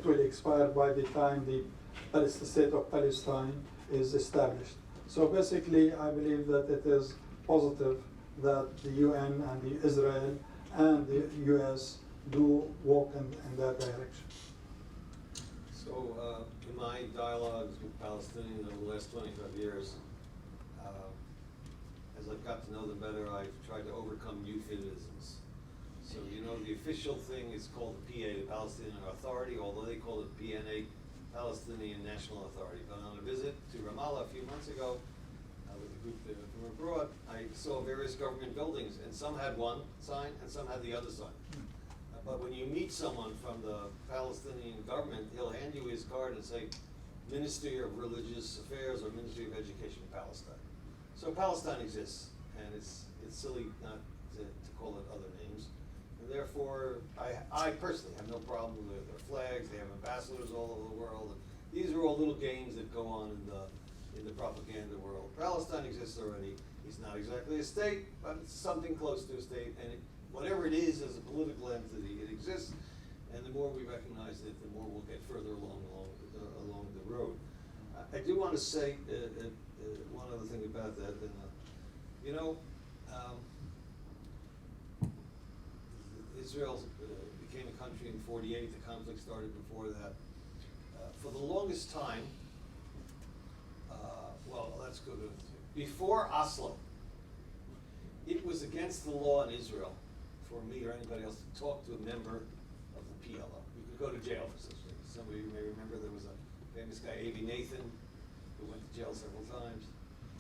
will expire by the time the state of Palestine is established. So basically, I believe that it is positive that the UN and the Israel and the US do walk in that direction. So in my dialogues with Palestinians over the last 25 years, as I've got to know them better, I've tried to overcome euphemisms. So the official thing is called the PA, the Palestinian Authority, although they call it PNA, Palestinian National Authority. But on a visit to Ramallah a few months ago, with a group from abroad, I saw various government buildings, and some had one sign and some had the other sign. But when you meet someone from the Palestinian government, he'll hand you his card and say, Ministry of Religious Affairs or Ministry of Education in Palestine. So Palestine exists, and it's silly not to call it other names. And therefore, I personally have no problem with their flags. They have ambassadors all over the world. And these are all little games that go on in the propaganda world. Palestine exists already. It's not exactly a state, but it's something close to a state. And whatever it is as a political entity, it exists. And the more we recognize it, the more we'll get further along the road. I do want to say one other thing about that. Israel became a country in 48. The conflict started before that. For the longest time, well, let's go to, before Oslo, it was against the law in Israel for me or anybody else to talk to a member of the PLO. You could go to jail for such things. Some of you may remember there was a famous guy, Avi Nathan, who went to jail several times.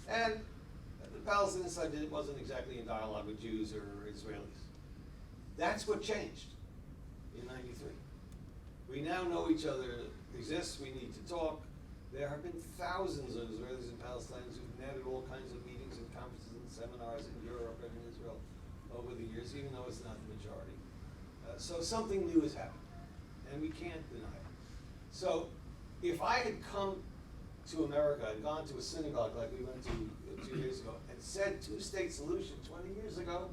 And the Palestinian side wasn't exactly in dialogue with Jews or Israelis. That's what changed in '93. We now know each other exists, we need to talk. There have been thousands of Israelis and Palestinians who've met at all kinds of meetings and conferences and seminars in Europe and in Israel over the years, even though it's not the majority. So something new has happened, and we can't deny it. So if I had come to America and gone to a synagogue like we went to 2 years ago and said two-state solution 20 years ago,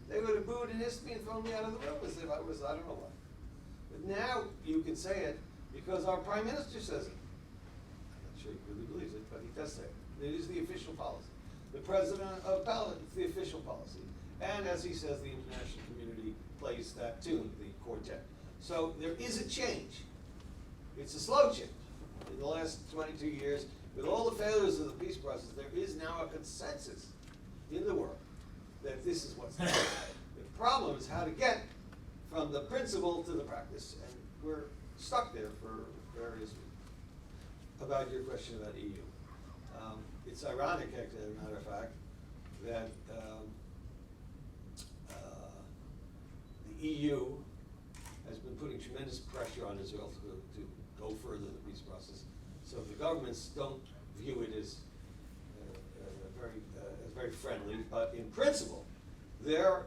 they would have booed and hissed me and thrown me out of the room as if I was, I don't know what. But now you can say it because our prime minister says it. I'm not sure he really believes it, but he does say it. It is the official policy. The president of Palestine, it's the official policy. And as he says, the international community plays that tune, the quartet. So there is a change. It's a slow change. In the last 22 years, with all the failures of the peace process, there is now a consensus in the world that this is what's needed. The problem is how to get from the principle to the practice, and we're stuck there for various reasons. About your question about EU. It's ironic, as a matter of fact, that the EU has been putting tremendous pressure on Israel to go further in the peace process. So the governments don't view it as very friendly, but in principle, the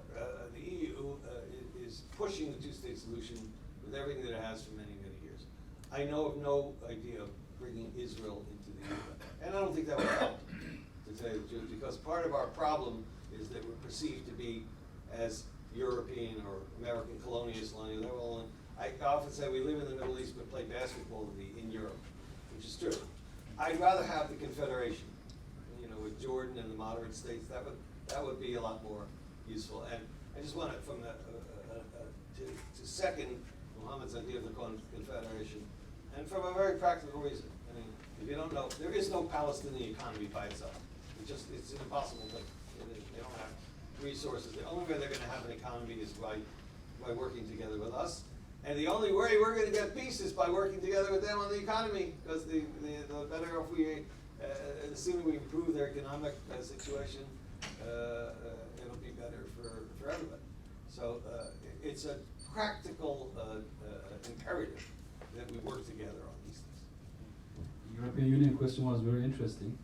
EU is pushing the two-state solution with everything that it has for many, many years. I know of no idea of bringing Israel into the EU, and I don't think that would help, to tell you the truth, because part of our problem is that we're perceived to be as European or American colonialists. I often say we live in the Middle East but play basketball in Europe, which is true. I'd rather have the Confederation, with Jordan and the moderate states. That would be a lot more useful. And I just want to second Mohammed's idea of the Confederation, and from a very practical reason. I mean, if you don't know, there is no Palestinian economy by itself. It's an impossible thing. They don't have resources. The only way they're going to have an economy is by working together with us. And the only way we're going to get peace is by working together with them on the economy, because the better off the sooner we improve their economic situation, it'll be better for everybody. So it's a practical imperative that we work together on these things. The European Union question was very interesting.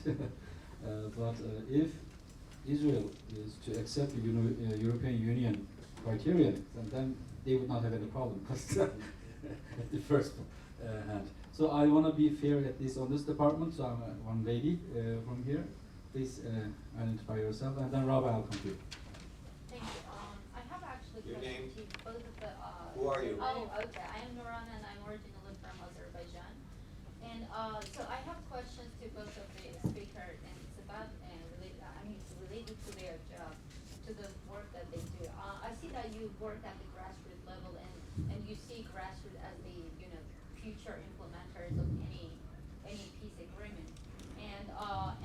But if Israel is to accept the European Union criteria, then they would not have any problem at the first hand. So I want to be fair at least on this department. So I'm one lady from here. Please identify yourself, and then Rabbi, I'll come to you. Thank you. I have actually Your name? questions to both of the. Who are you? Oh, okay. I am Nurana, and I'm originally from Azerbaijan. And so I have questions to both of the speakers, and it's about it's related to their job, to the work that they do. I see that you work at the grassroots level, and you see grassroots as the future implementers of any peace agreement.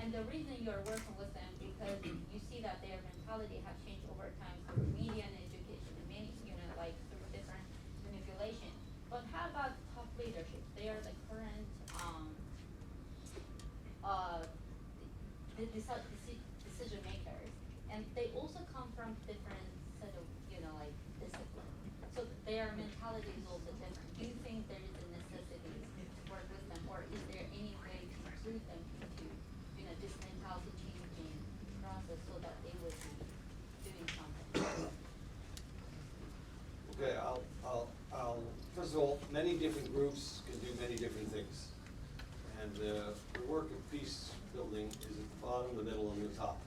And the reason you're working with them because you see that their mentality have changed over time through media and education and many through different manipulation. But how about top leadership? They are the current decision makers, and they also come from different set of disciplines. So their mentality is also different. Do you think there is a necessity to work with them, or is there any way to include them into this mentality changing process so that they would be doing something? Okay, I'll first of all, many different groups can do many different things. And the work of peace building is at the bottom, the middle, and the top.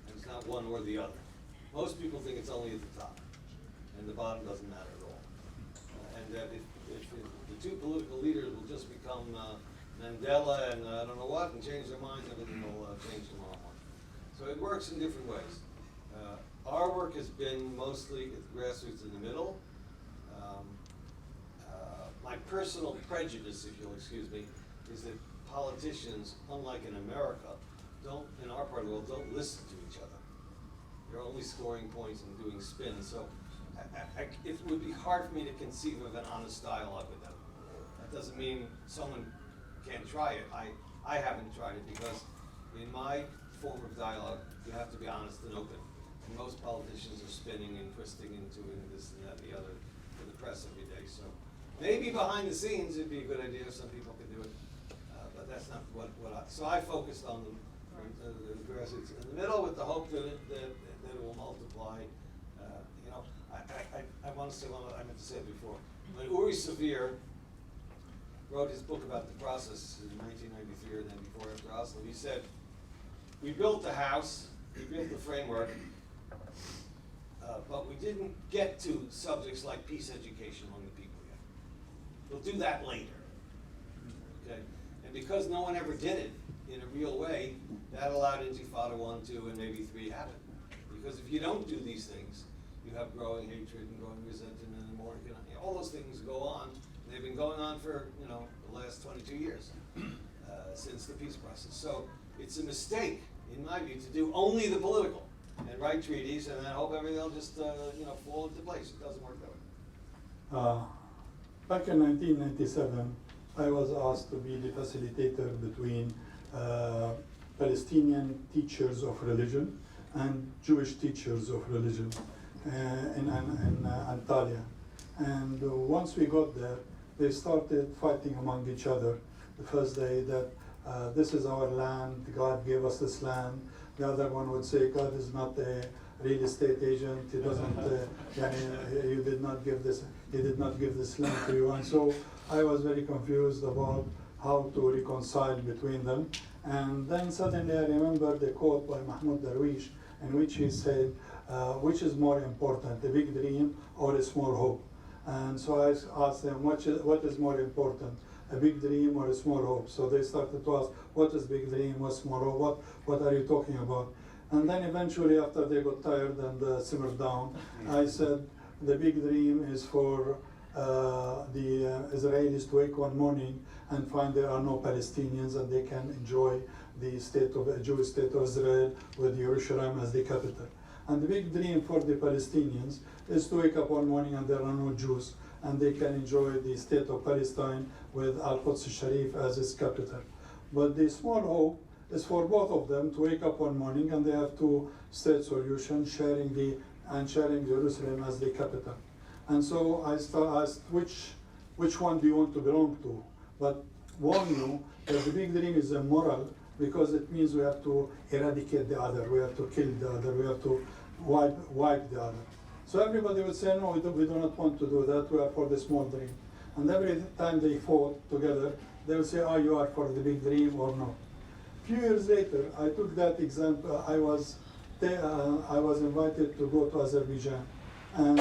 And it's not one or the other. Most people think it's only at the top, and the bottom doesn't matter at all. And that if the two political leaders will just become Mandela and I don't know what, and change their minds, everything will change tomorrow morning. So it works in different ways. Our work has been mostly at the grassroots in the middle, my personal prejudice, if you'll excuse me, is that politicians, unlike in America, in our part of the world, don't listen to each other. They're only scoring points and doing spins. So it would be hard for me to conceive of an honest dialogue with them. That doesn't mean someone can't try it. I haven't tried it because in my form of dialogue, you have to be honest and open. And most politicians are spinning and twisting and doing this and that and the other for the press every day. So maybe behind the scenes it'd be a good idea if some people could do it, but that's not what so I focused on the grassroots in the middle with the hope that it will multiply. You know, I want to say I meant to say it before. When Uri Savir wrote his book about the process in 1993 and then before after Oslo, he said, we built the house, we built the framework, but we didn't get to subjects like peace education among the people yet. We'll do that later. Okay? And because no one ever did it in a real way, that allowed Intifada 1, 2, and maybe 3 happen. Because if you don't do these things, you have growing hatred and growing resentment and more, all those things go on. They've been going on for, the last 22 years since the peace process. So it's a mistake, in my view, to do only the political and write treaties and then hope everything will just, fall into place. It doesn't work that way. Back in 1997, I was asked to be the facilitator between Palestinian teachers of religion and Jewish teachers of religion in Antalya. And once we got there, they started fighting among each other. The first day that this is our land, God gave us this land. The other one would say, God is not a real estate agent. He doesn't, you did not give this, he did not give this land to you. And so I was very confused about how to reconcile between them. And then suddenly I remembered the quote by Mahmoud Darwish in which he said, which is more important, a big dream or a small hope? And so I asked them, what is more important, a big dream or a small hope? So they started to ask, what is big dream, what's small hope, what are you talking about? And then eventually, after they got tired and simmered down, I said, the big dream is for the Israelis to wake one morning and find there are no Palestinians and they can enjoy the Jewish state of Israel with Jerusalem as the capital. And the big dream for the Palestinians is to wake up one morning and there are no Jews and they can enjoy the state of Palestine with Al-Quds Sharif as its capital. But the small hope is for both of them to wake up one morning and they have two-state solution, sharing Jerusalem as the capital. And so I asked, which one do you want to belong to? But warn you that the big dream is immoral because it means we have to eradicate the other, we have to kill the other, we have to wipe the other. So everybody would say, no, we do not want to do that, we are for the small dream. And every time they fought together, they would say, oh, you are for the big dream or no. A few years later, I took that example. I was invited to go to Azerbaijan and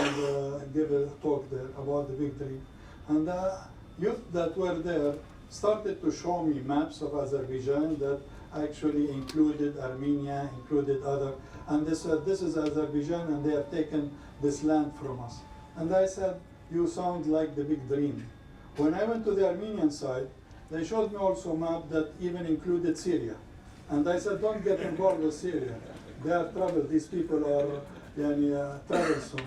give a talk there about the big dream. And the youth that were there started to show me maps of Azerbaijan that actually included Armenia, included other, and they said, this is Azerbaijan and they have taken this land from us. And I said, you sound like the big dream. When I went to the Armenian side, they showed me also a map that even included Syria. And I said, don't get involved with Syria. They are troubled, these people are troublesome.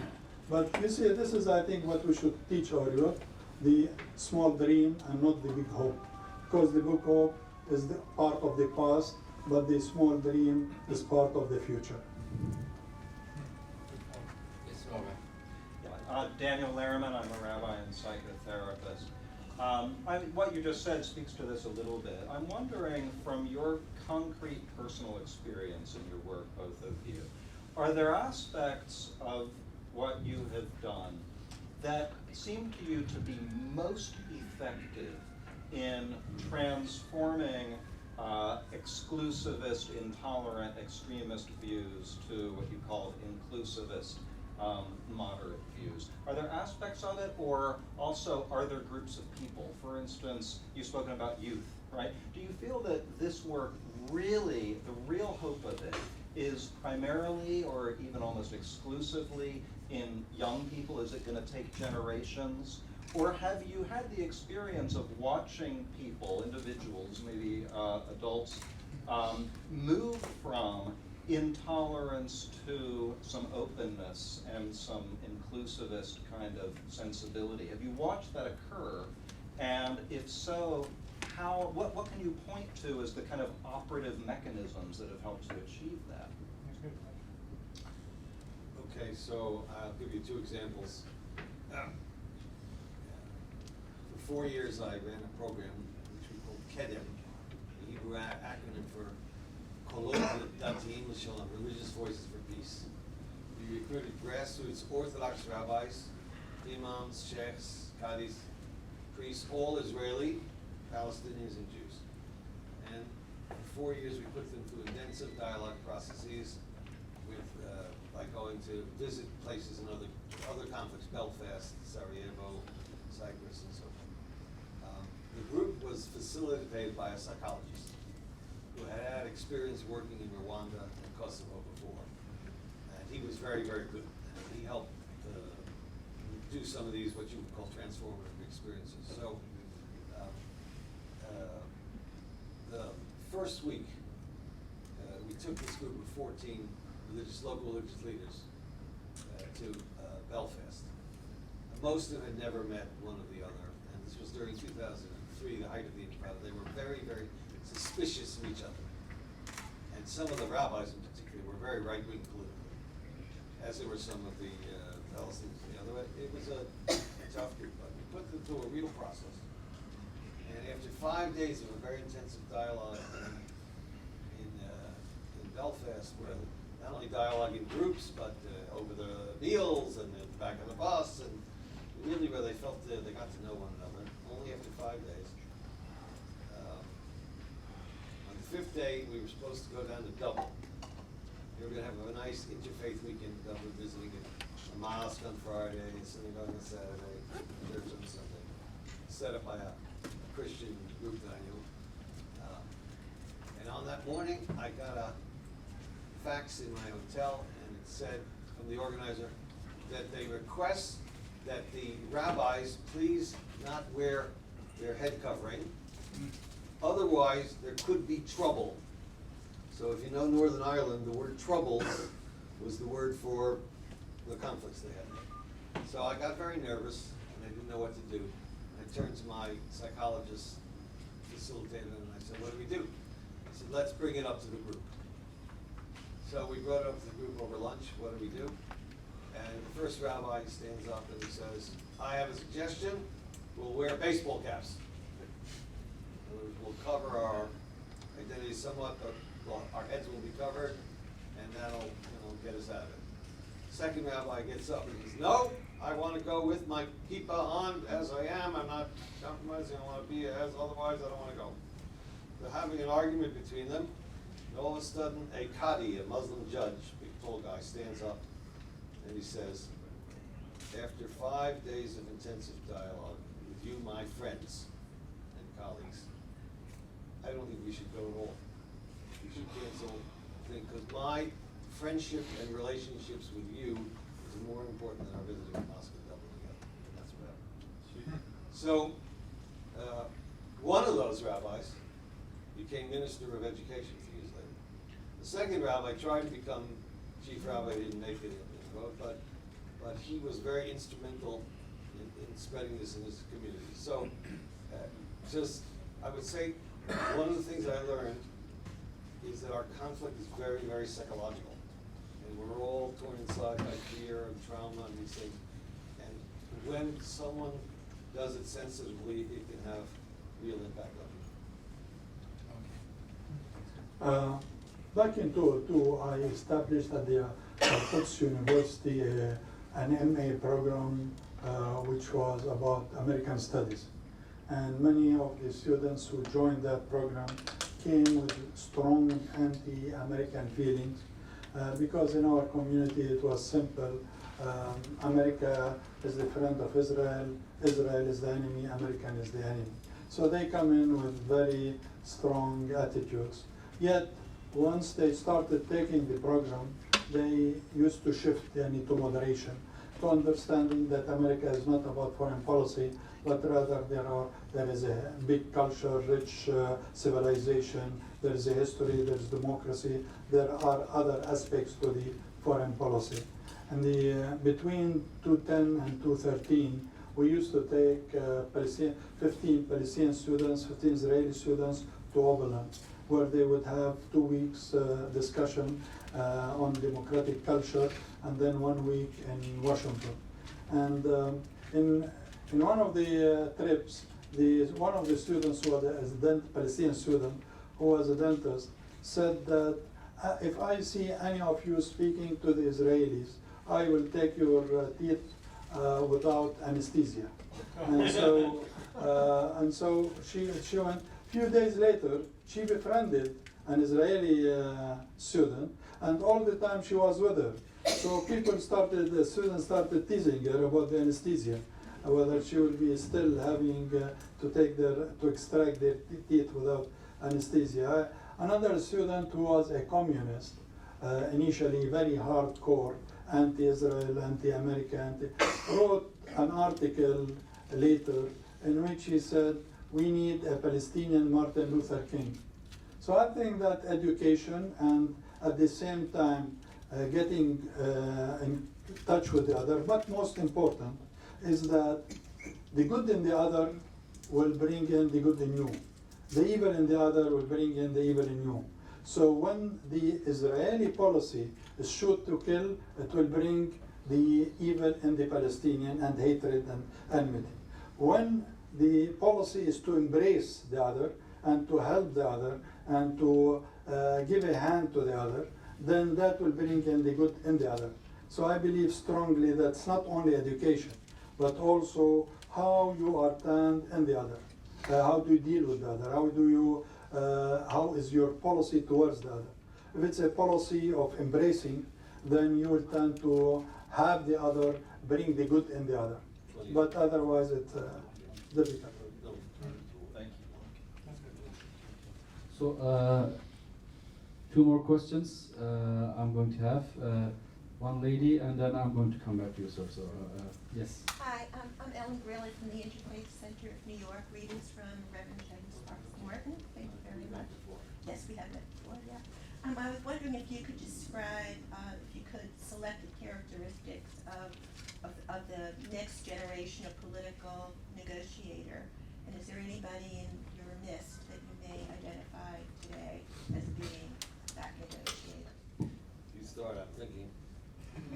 But you see, this is, I think, what we should teach our youth, the small dream and not the big hope. Because the big hope is the part of the past, but the small dream is part of the future. Yes, Robert. Daniel Lehrman, I'm a rabbi and psychotherapist. What you just said speaks to this a little bit. I'm wondering, from your concrete personal experience in your work, both of you, are there aspects of what you have done that seem to you to be most effective in transforming exclusivist, intolerant, extremist views to what you call inclusivist, moderate views? Are there aspects of it, or also are there groups of people? For instance, you've spoken about youth, right? Do you feel that this work really, the real hope of it, is primarily or even almost exclusively in young people? Is it going to take generations? Or have you had the experience of watching people, individuals, maybe adults, move from intolerance to some openness and some inclusivist kind of sensibility? Have you watched that occur? And if so, what can you point to as the kind of operative mechanisms that have helped to achieve that? Okay, so I'll give you two examples. For 4 years, I ran a program which we called KEDEM, the Hebrew acronym for Kolot Datim L'Shalom, Religious Voices for Peace. We recruited grassroots Orthodox rabbis, imams, sheikhs, qadis, priests, all Israeli, Palestinians, and Jews. And for 4 years, we put them through intensive dialogue processes with, by going to visit places in other conflicts, Belfast, Sarajevo, Cyprus, and so forth. The group was facilitated by a psychologist who had experience working in Rwanda and Kosovo before. And he was very, very good. And he helped do some of these, what you would call transformative experiences. So the first week, we took this group of 14 local religious leaders to Belfast. Most of them had never met one of the other, and this was during 2003, the height of the Intifada. They were very, very suspicious of each other. And some of the rabbis in particular were very right-wing politically, as there were some of the Palestinians on the other way. It was a tough group, but we put them through a real process. And after 5 days of a very intensive dialogue in Belfast, where not only dialogue in groups, but over the meals and at the back of the bus, and really where they felt they got to know one another, only after 5 days. On the 5th day, we were supposed to go down to Dublin. We were going to have a nice interfaith weekend in Dublin, visiting a mosque on Friday, synagogue on Saturday, church on Sunday, set up by a Christian group that I knew. And on that morning, I got a fax in my hotel, and it said from the organizer that they request that the rabbis please not wear their head covering, otherwise there could be trouble. So if you know Northern Ireland, the word trouble was the word for the conflicts they had. So I got very nervous, and I didn't know what to do. I turned to my psychologist, facilitator, and I said, what do we do? He said, let's bring it up to the group. So we brought it up to the group over lunch. What do we do? And the first rabbi stands up and he says, I have a suggestion. We'll wear baseball caps. We'll cover our identity somewhat, but our heads will be covered, and that'll get us out of it. Second rabbi gets up and says, no, I want to go with my kippah on as I am. I'm not compromising. I want to be as, otherwise I don't want to go. They're having an argument between them. And all of a sudden, a qadi, a Muslim judge, big tall guy, stands up and he says, after 5 days of intensive dialogue with you, my friends and colleagues, I don't think we should go at all. We should cancel the thing, because my friendship and relationships with you is more important than our visiting mosque in Dublin together. And that's what happened. So, one of those rabbis became Minister of Education a few years later. The second rabbi tried to become chief rabbi, didn't make it in the vote, but he was very instrumental in spreading this in his community. So, I would say, one of the things I learned is that our conflict is very, very psychological. And we're all torn inside by fear and trauma and these things. And when someone does it sensitively, it can have real impact on you. Back in 2002, I established at the Quds University an MA program which was about American Studies. And many of the students who joined that program came with strong anti-American feelings because in our community it was simple. America is the friend of Israel, Israel is the enemy, American is the enemy. So they come in with very strong attitudes. Yet, once they started taking the program, they used to shift to moderation. to understanding that America is not about foreign policy, but rather there is a big culture, rich civilization, there is a history, there is democracy, there are other aspects to the foreign policy. And between 2010 and 2013, we used to take 15 Palestinian students, 15 Israeli students to Oberlin, where they would have 2 weeks discussion on democratic culture, and then 1 week in Washington. And in one of the trips, one of the students who was a Palestinian student who was a dentist said that if I see any of you speaking to the Israelis, I will take your teeth without anesthesia. And so she went. A few days later, she befriended an Israeli student, and all the time she was with her. So the students started teasing her about the anesthesia, whether she will be still having to extract their teeth without anesthesia. Another student who was a communist, initially very hardcore, anti-Israel, anti-America, wrote an article later in which he said, we need a Palestinian Martin Luther King. So I think that education and at the same time getting in touch with the other, but most important is that the good in the other will bring in the good in you. The evil in the other will bring in the evil in you. So when the Israeli policy is shoot to kill, it will bring the evil in the Palestinian and hatred and enmity. When the policy is to embrace the other and to help the other and to give a hand to the other, then that will bring in the good in the other. So I believe strongly that's not only education, but also how you are turned in the other. How do you deal with the other? How is your policy towards the other? If it's a policy of embracing, then you will tend to have the other bring the good in the other. But otherwise it's difficult. Thank you. So, 2 more questions I'm going to have. One lady, and then I'm going to come back to you, sir. So, yes. Hi, I'm Ellen Greeley from the Interfaith Center of New York. Readings from Reverend James Sparks Morton. Thank you very much. Yes, we have met before, yeah. I was wondering if you could describe, if you could select the characteristics of the next generation of political negotiator. And is there anybody in your midst that you may identify today as being that negotiator? You start, I'm thinking.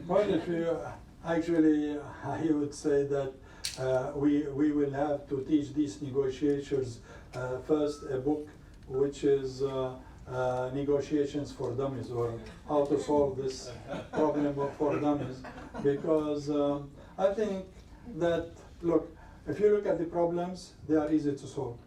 Well, if you actually, I would say that we will have to teach these negotiators first a book which is negotiations for dummies, or how to solve this problem for dummies, because I think that, look, if you look at the problems, they are easy to solve.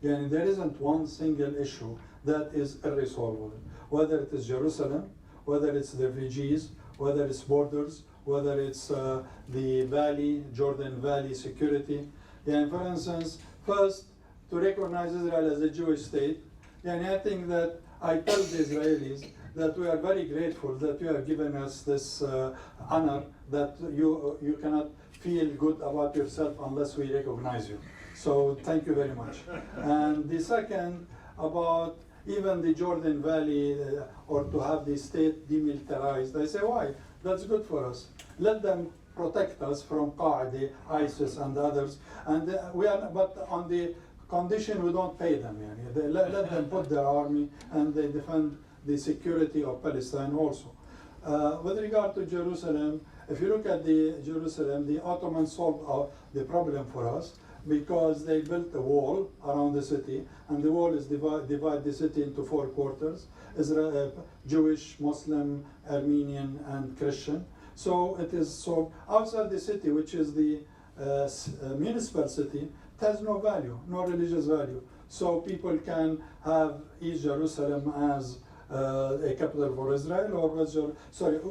And there isn't one single issue that is irresolvable, whether it is Jerusalem, whether it's the refugees, whether it's borders, whether it's the valley, Jordan Valley security. And for instance, first, to recognize Israel as a Jewish state, and I think that I tell the Israelis that we are very grateful that you have given us this honor, that you cannot feel good about yourself unless we recognize you. So thank you very much. And the second, about even the Jordan Valley, or to have the state demilitarized. I say, why? That's good for us. Let them protect us from Qaeda, ISIS, and others. And but on the condition we don't pay them. They let them put their army and they defend the security of Palestine also. With regard to Jerusalem, if you look at Jerusalem, the Ottomans solved the problem for us, because they built a wall around the city, and the wall is divide the city into 4 quarters: Israel, Jewish, Muslim, Armenian, and Christian. So it is so outside the city, which is the municipal city, it has no value, no religious value. So people can have East Jerusalem as a capital for Israel, or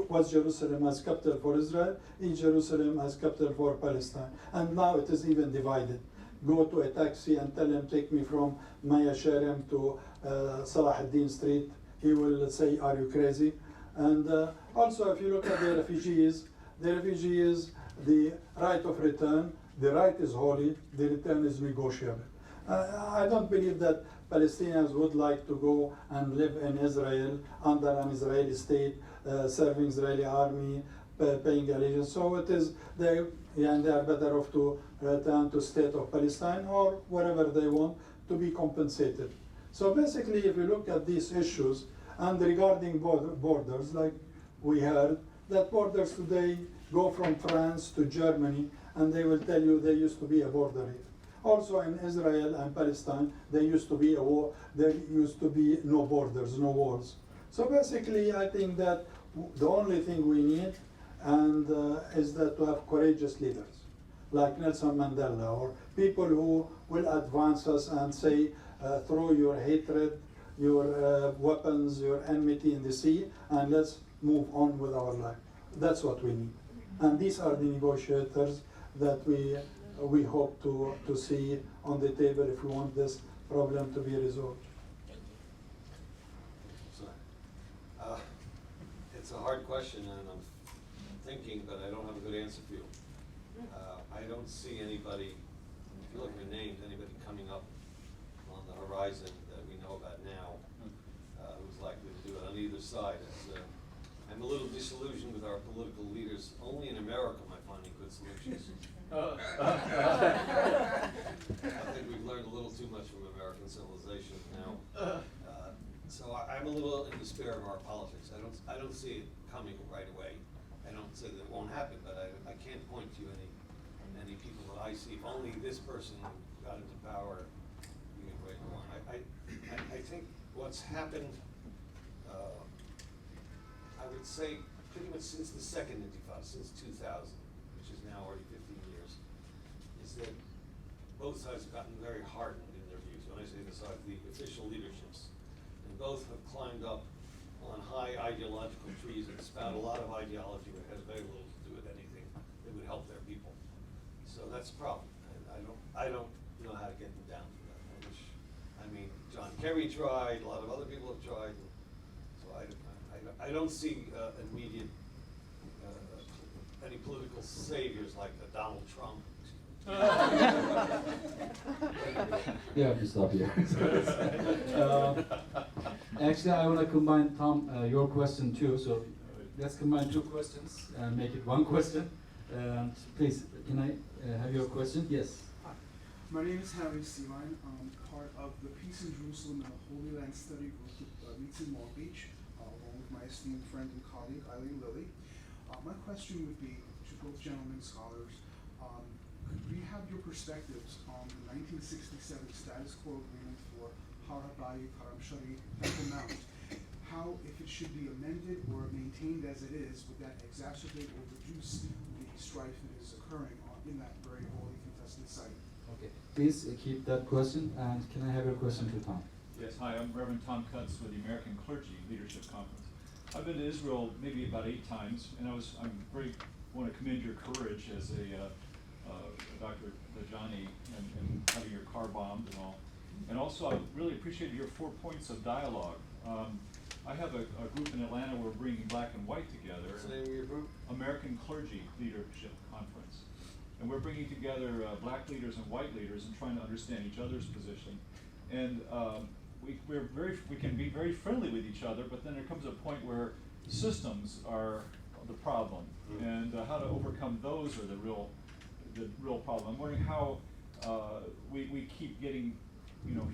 West Jerusalem as capital for Israel, East Jerusalem as capital for Palestine. And now it is even divided. Go to a taxi and tell him, take me from Maya Sharem to Salah ad-Din Street. He will say, are you crazy? And also, if you look at the refugees, the right of return, the right is holy, the return is negotiable. I don't believe that Palestinians would like to go and live in Israel under an Israeli state, serving Israeli army, paying allegiance. So it is they are better off to return to state of Palestine or wherever they want to be compensated. So basically, if you look at these issues and regarding borders, like we heard, that borders today go from France to Germany, and they will tell you there used to be a border here. Also in Israel and Palestine, there used to be a war. There used to be no borders, no walls. So basically, I think that the only thing we need is that to have courageous leaders like Nelson Mandela, or people who will advance us and say, throw your hatred, your weapons, your enmity in the sea, and let's move on with our life. That's what we need. And these are the negotiators that we hope to see on the table if we want this problem to be resolved. It's a hard question, and I'm thinking, but I don't have a good answer for you. I don't see anybody, if you look at the names, anybody coming up on the horizon that we know about now who's likely to do it on either side. I'm a little disillusioned with our political leaders. Only in America am I finding good solutions. I think we've learned a little too much from American civilization now. So I'm a little in despair of our politics. I don't see it coming right away. I don't say that it won't happen, but I can't point to any people that I see. If only this person got into power, we could break along. I think what's happened, I would say pretty much since the second Intifada, since 2000, which is now already 15 years, is that both sides have gotten very hardened in their views. When I say the sides, the official leaderships, and both have climbed up on high ideological trees and spout a lot of ideology that has very little to do with anything that would help their people. So that's a problem, and I don't know how to get them down from that. I mean, John Kerry tried, a lot of other people have tried, and so I don't see immediate any political saviors like Donald Trump. You have to stop here. Actually, I want to combine, Tom, your question too. So let's combine two questions and make it one question. Please, can I have your question? Yes. Hi, my name is Harry Sealine. I'm part of the Peace in Jerusalem and the Holy Land Study Group that meets in Long Beach, along with my esteemed friend and colleague, Eileen Lilly. My question would be to both gentlemen scholars, could we have your perspectives on the 1967 status quo agreement for Har HaBayit, Haram Sharif, Temple Mount? How, if it should be amended or maintained as it is, would that exacerbate or reduce the strife that is occurring in that very holy contested site? Okay. Please keep that question, and can I have your question to Tom? Yes, hi, I'm Reverend Tom Cutts with the American Clergy Leadership Conference. I've been to Israel maybe about 8 times, and I want to commend your courage as Dr. Lajani and having your car bombed and all. And also, I really appreciated your 4 points of dialogue. I have a group in Atlanta where we're bringing black and white together. What's the name of your group? American Clergy Leadership Conference. And we're bringing together black leaders and white leaders and trying to understand each other's position. And we can be very friendly with each other, but then there comes a point where systems are the problem, and how to overcome those are the real problem. I'm wondering how we keep getting,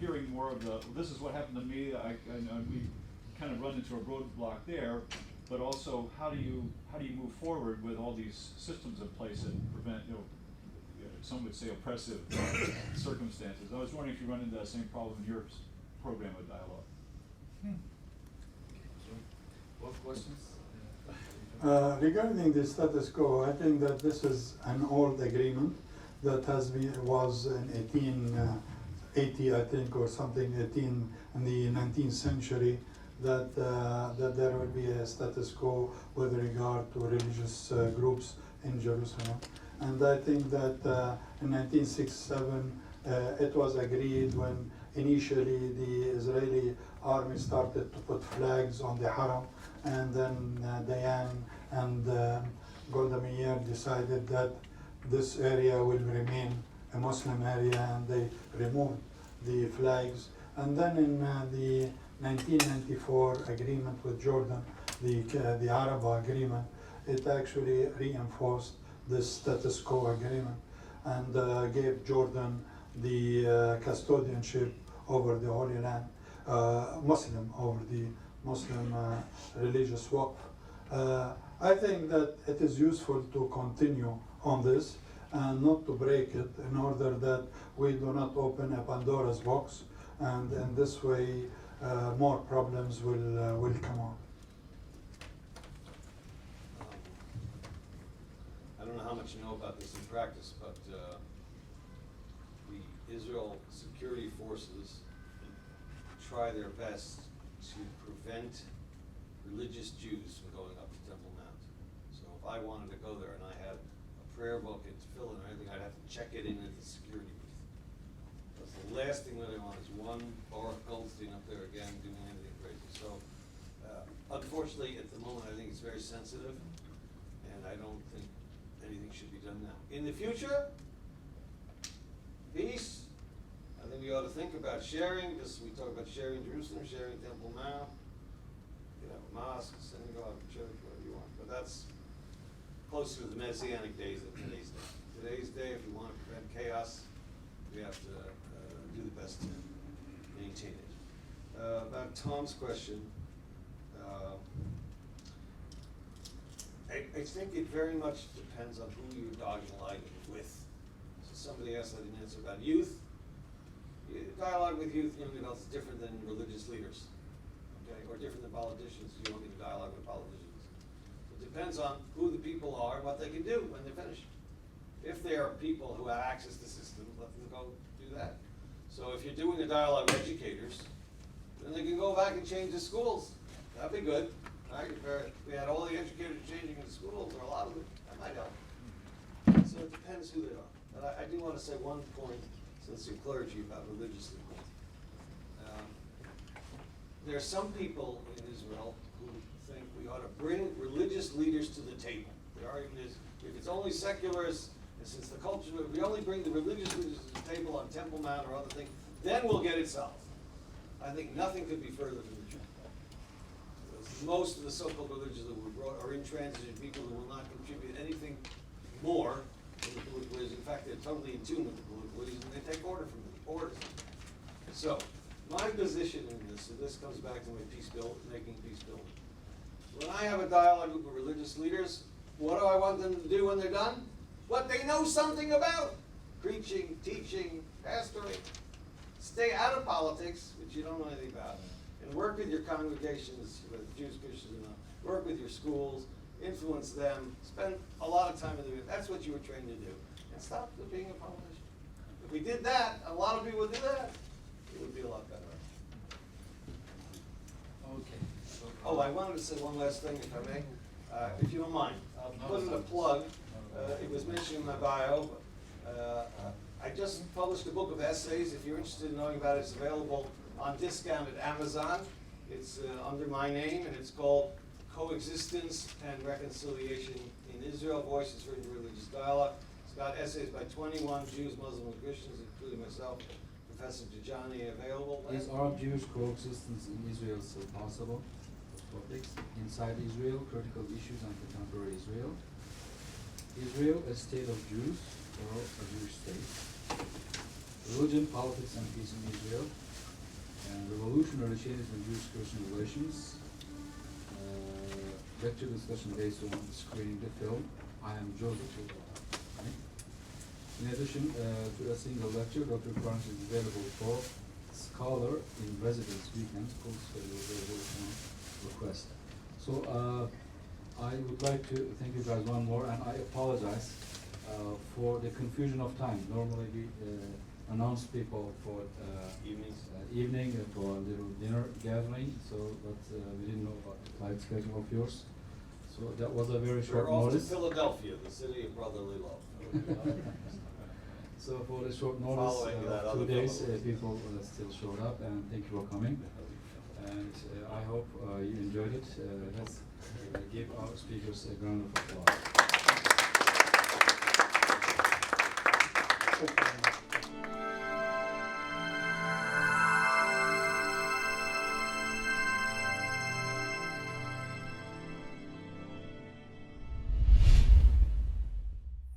hearing more of this is what happened to me. We kind of run into a roadblock there, but also how do you move forward with all these systems in place that prevent, some would say oppressive circumstances. I was wondering if you run into that same problem in your program of dialogue. Both questions? Regarding the status quo, I think that this is an old agreement that was in 1880, I think, or something, in the 19th century, that there will be a status quo with regard to religious groups in Jerusalem. And I think that in 1967, it was agreed when initially the Israeli army started to put flags on the Haram, and then Dayan and Golda Meir decided that this area will remain a Muslim area, and they removed the flags. And then in the 1994 agreement with Jordan, the Arab agreement, it actually reinforced the status quo agreement and gave Jordan the custodianship over the Holy Land, over the Muslim religious waqf. I think that it is useful to continue on this and not to break it, in order that we do not open a Pandora's box, and in this way more problems will come out. I don't know how much you know about this in practice, but the Israel security forces try their best to prevent religious Jews from going up to Temple Mount. So if I wanted to go there and I had a prayer book and tefillin or anything, I'd have to check it in at the security booth. That's the last thing that I want is one Baruch Goldstein up there again doing anything crazy. So unfortunately, at the moment, I think it's very sensitive, and I don't think anything should be done now. In the future, peace. I think we ought to think about sharing, because we talk about sharing Jerusalem, sharing Temple Mount. You have a mosque, synagogue, church, whatever you want. But that's closer to the Messianic days than today's day. Today's day, if we want to prevent chaos, we have to do the best to maintain it. About Tom's question, I think it very much depends on who you're dialoguing with. So somebody asked, I didn't answer, about youth. Dialogue with youth, young adults, is different than religious leaders, okay, or different than politicians. You don't get to dialogue with politicians. It depends on who the people are and what they can do when they're finished. If they are people who have access to systems, let them go do that. So if you're doing a dialogue with educators, then they can go back and change the schools. That'd be good. Right? If we had all the educators changing in the schools, or a lot of them, that might help. So it depends who they are. But I do want to say one point, since you're clergy, about religious leaders. There are some people in Israel who think we ought to bring religious leaders to the table. The argument is, if it's only secularists, and since the culture, if we only bring the religious leaders to the table on Temple Mount or other things, then we'll get it solved. I think nothing could be further from the truth. Most of the so-called religions that were brought are intransigent people who will not contribute anything more to the political leaders. In fact, they're totally in tune with the political leaders, and they take order from the orders. So, my position in this, and this comes back to my making peace building. When I have a dialogue with religious leaders, what do I want them to do when they're done? What they know something about. Preaching, teaching, pastoring. Stay out of politics, which you don't know anything about. And work with your congregations, with Jews, Christians, and work with your schools, influence them, spend a lot of time in the that's what you were trained to do. And stop being a politician. If we did that, a lot of people would do that, it would be a lot better. Okay. Oh, I wanted to say one last thing, if I may, if you don't mind. I'll put in a plug. It was mentioned in my bio, but I just published a book of essays. If you're interested in knowing about it, it's available on discount at Amazon. It's under my name, and it's called Coexistence and Reconciliation in Israel, Voices for Interreligious Dialogue. It's got essays by 21 Jews, Muslims, and Christians, including myself, Professor Djani, available. Is Arab-Jewish coexistence in Israel still possible? Topics. Inside Israel, critical issues on contemporary Israel. Israel, a state of Jews, or a Jewish state. Religion, politics, and peace in Israel. And revolutionary changes in Jewish-Christian relations. Lecture discussion based on screening the film. I am Joseph. Right? In addition to a single lecture, Dr. Franz is available for scholar in residence weekend, full schedule available upon request. So I would like to thank you guys one more, and I apologize for the confusion of time. Normally we announce people for evening for a little dinner gathering, but we didn't know about the tight schedule of yours. So that was a very short We're off to notice. Philadelphia, the city of brotherly love. So for the short notice, Following that 2 other days, fellow. people still showed up, and thank you for coming. And I hope you enjoyed it. Let's give our speakers a round of applause. Thank you very much.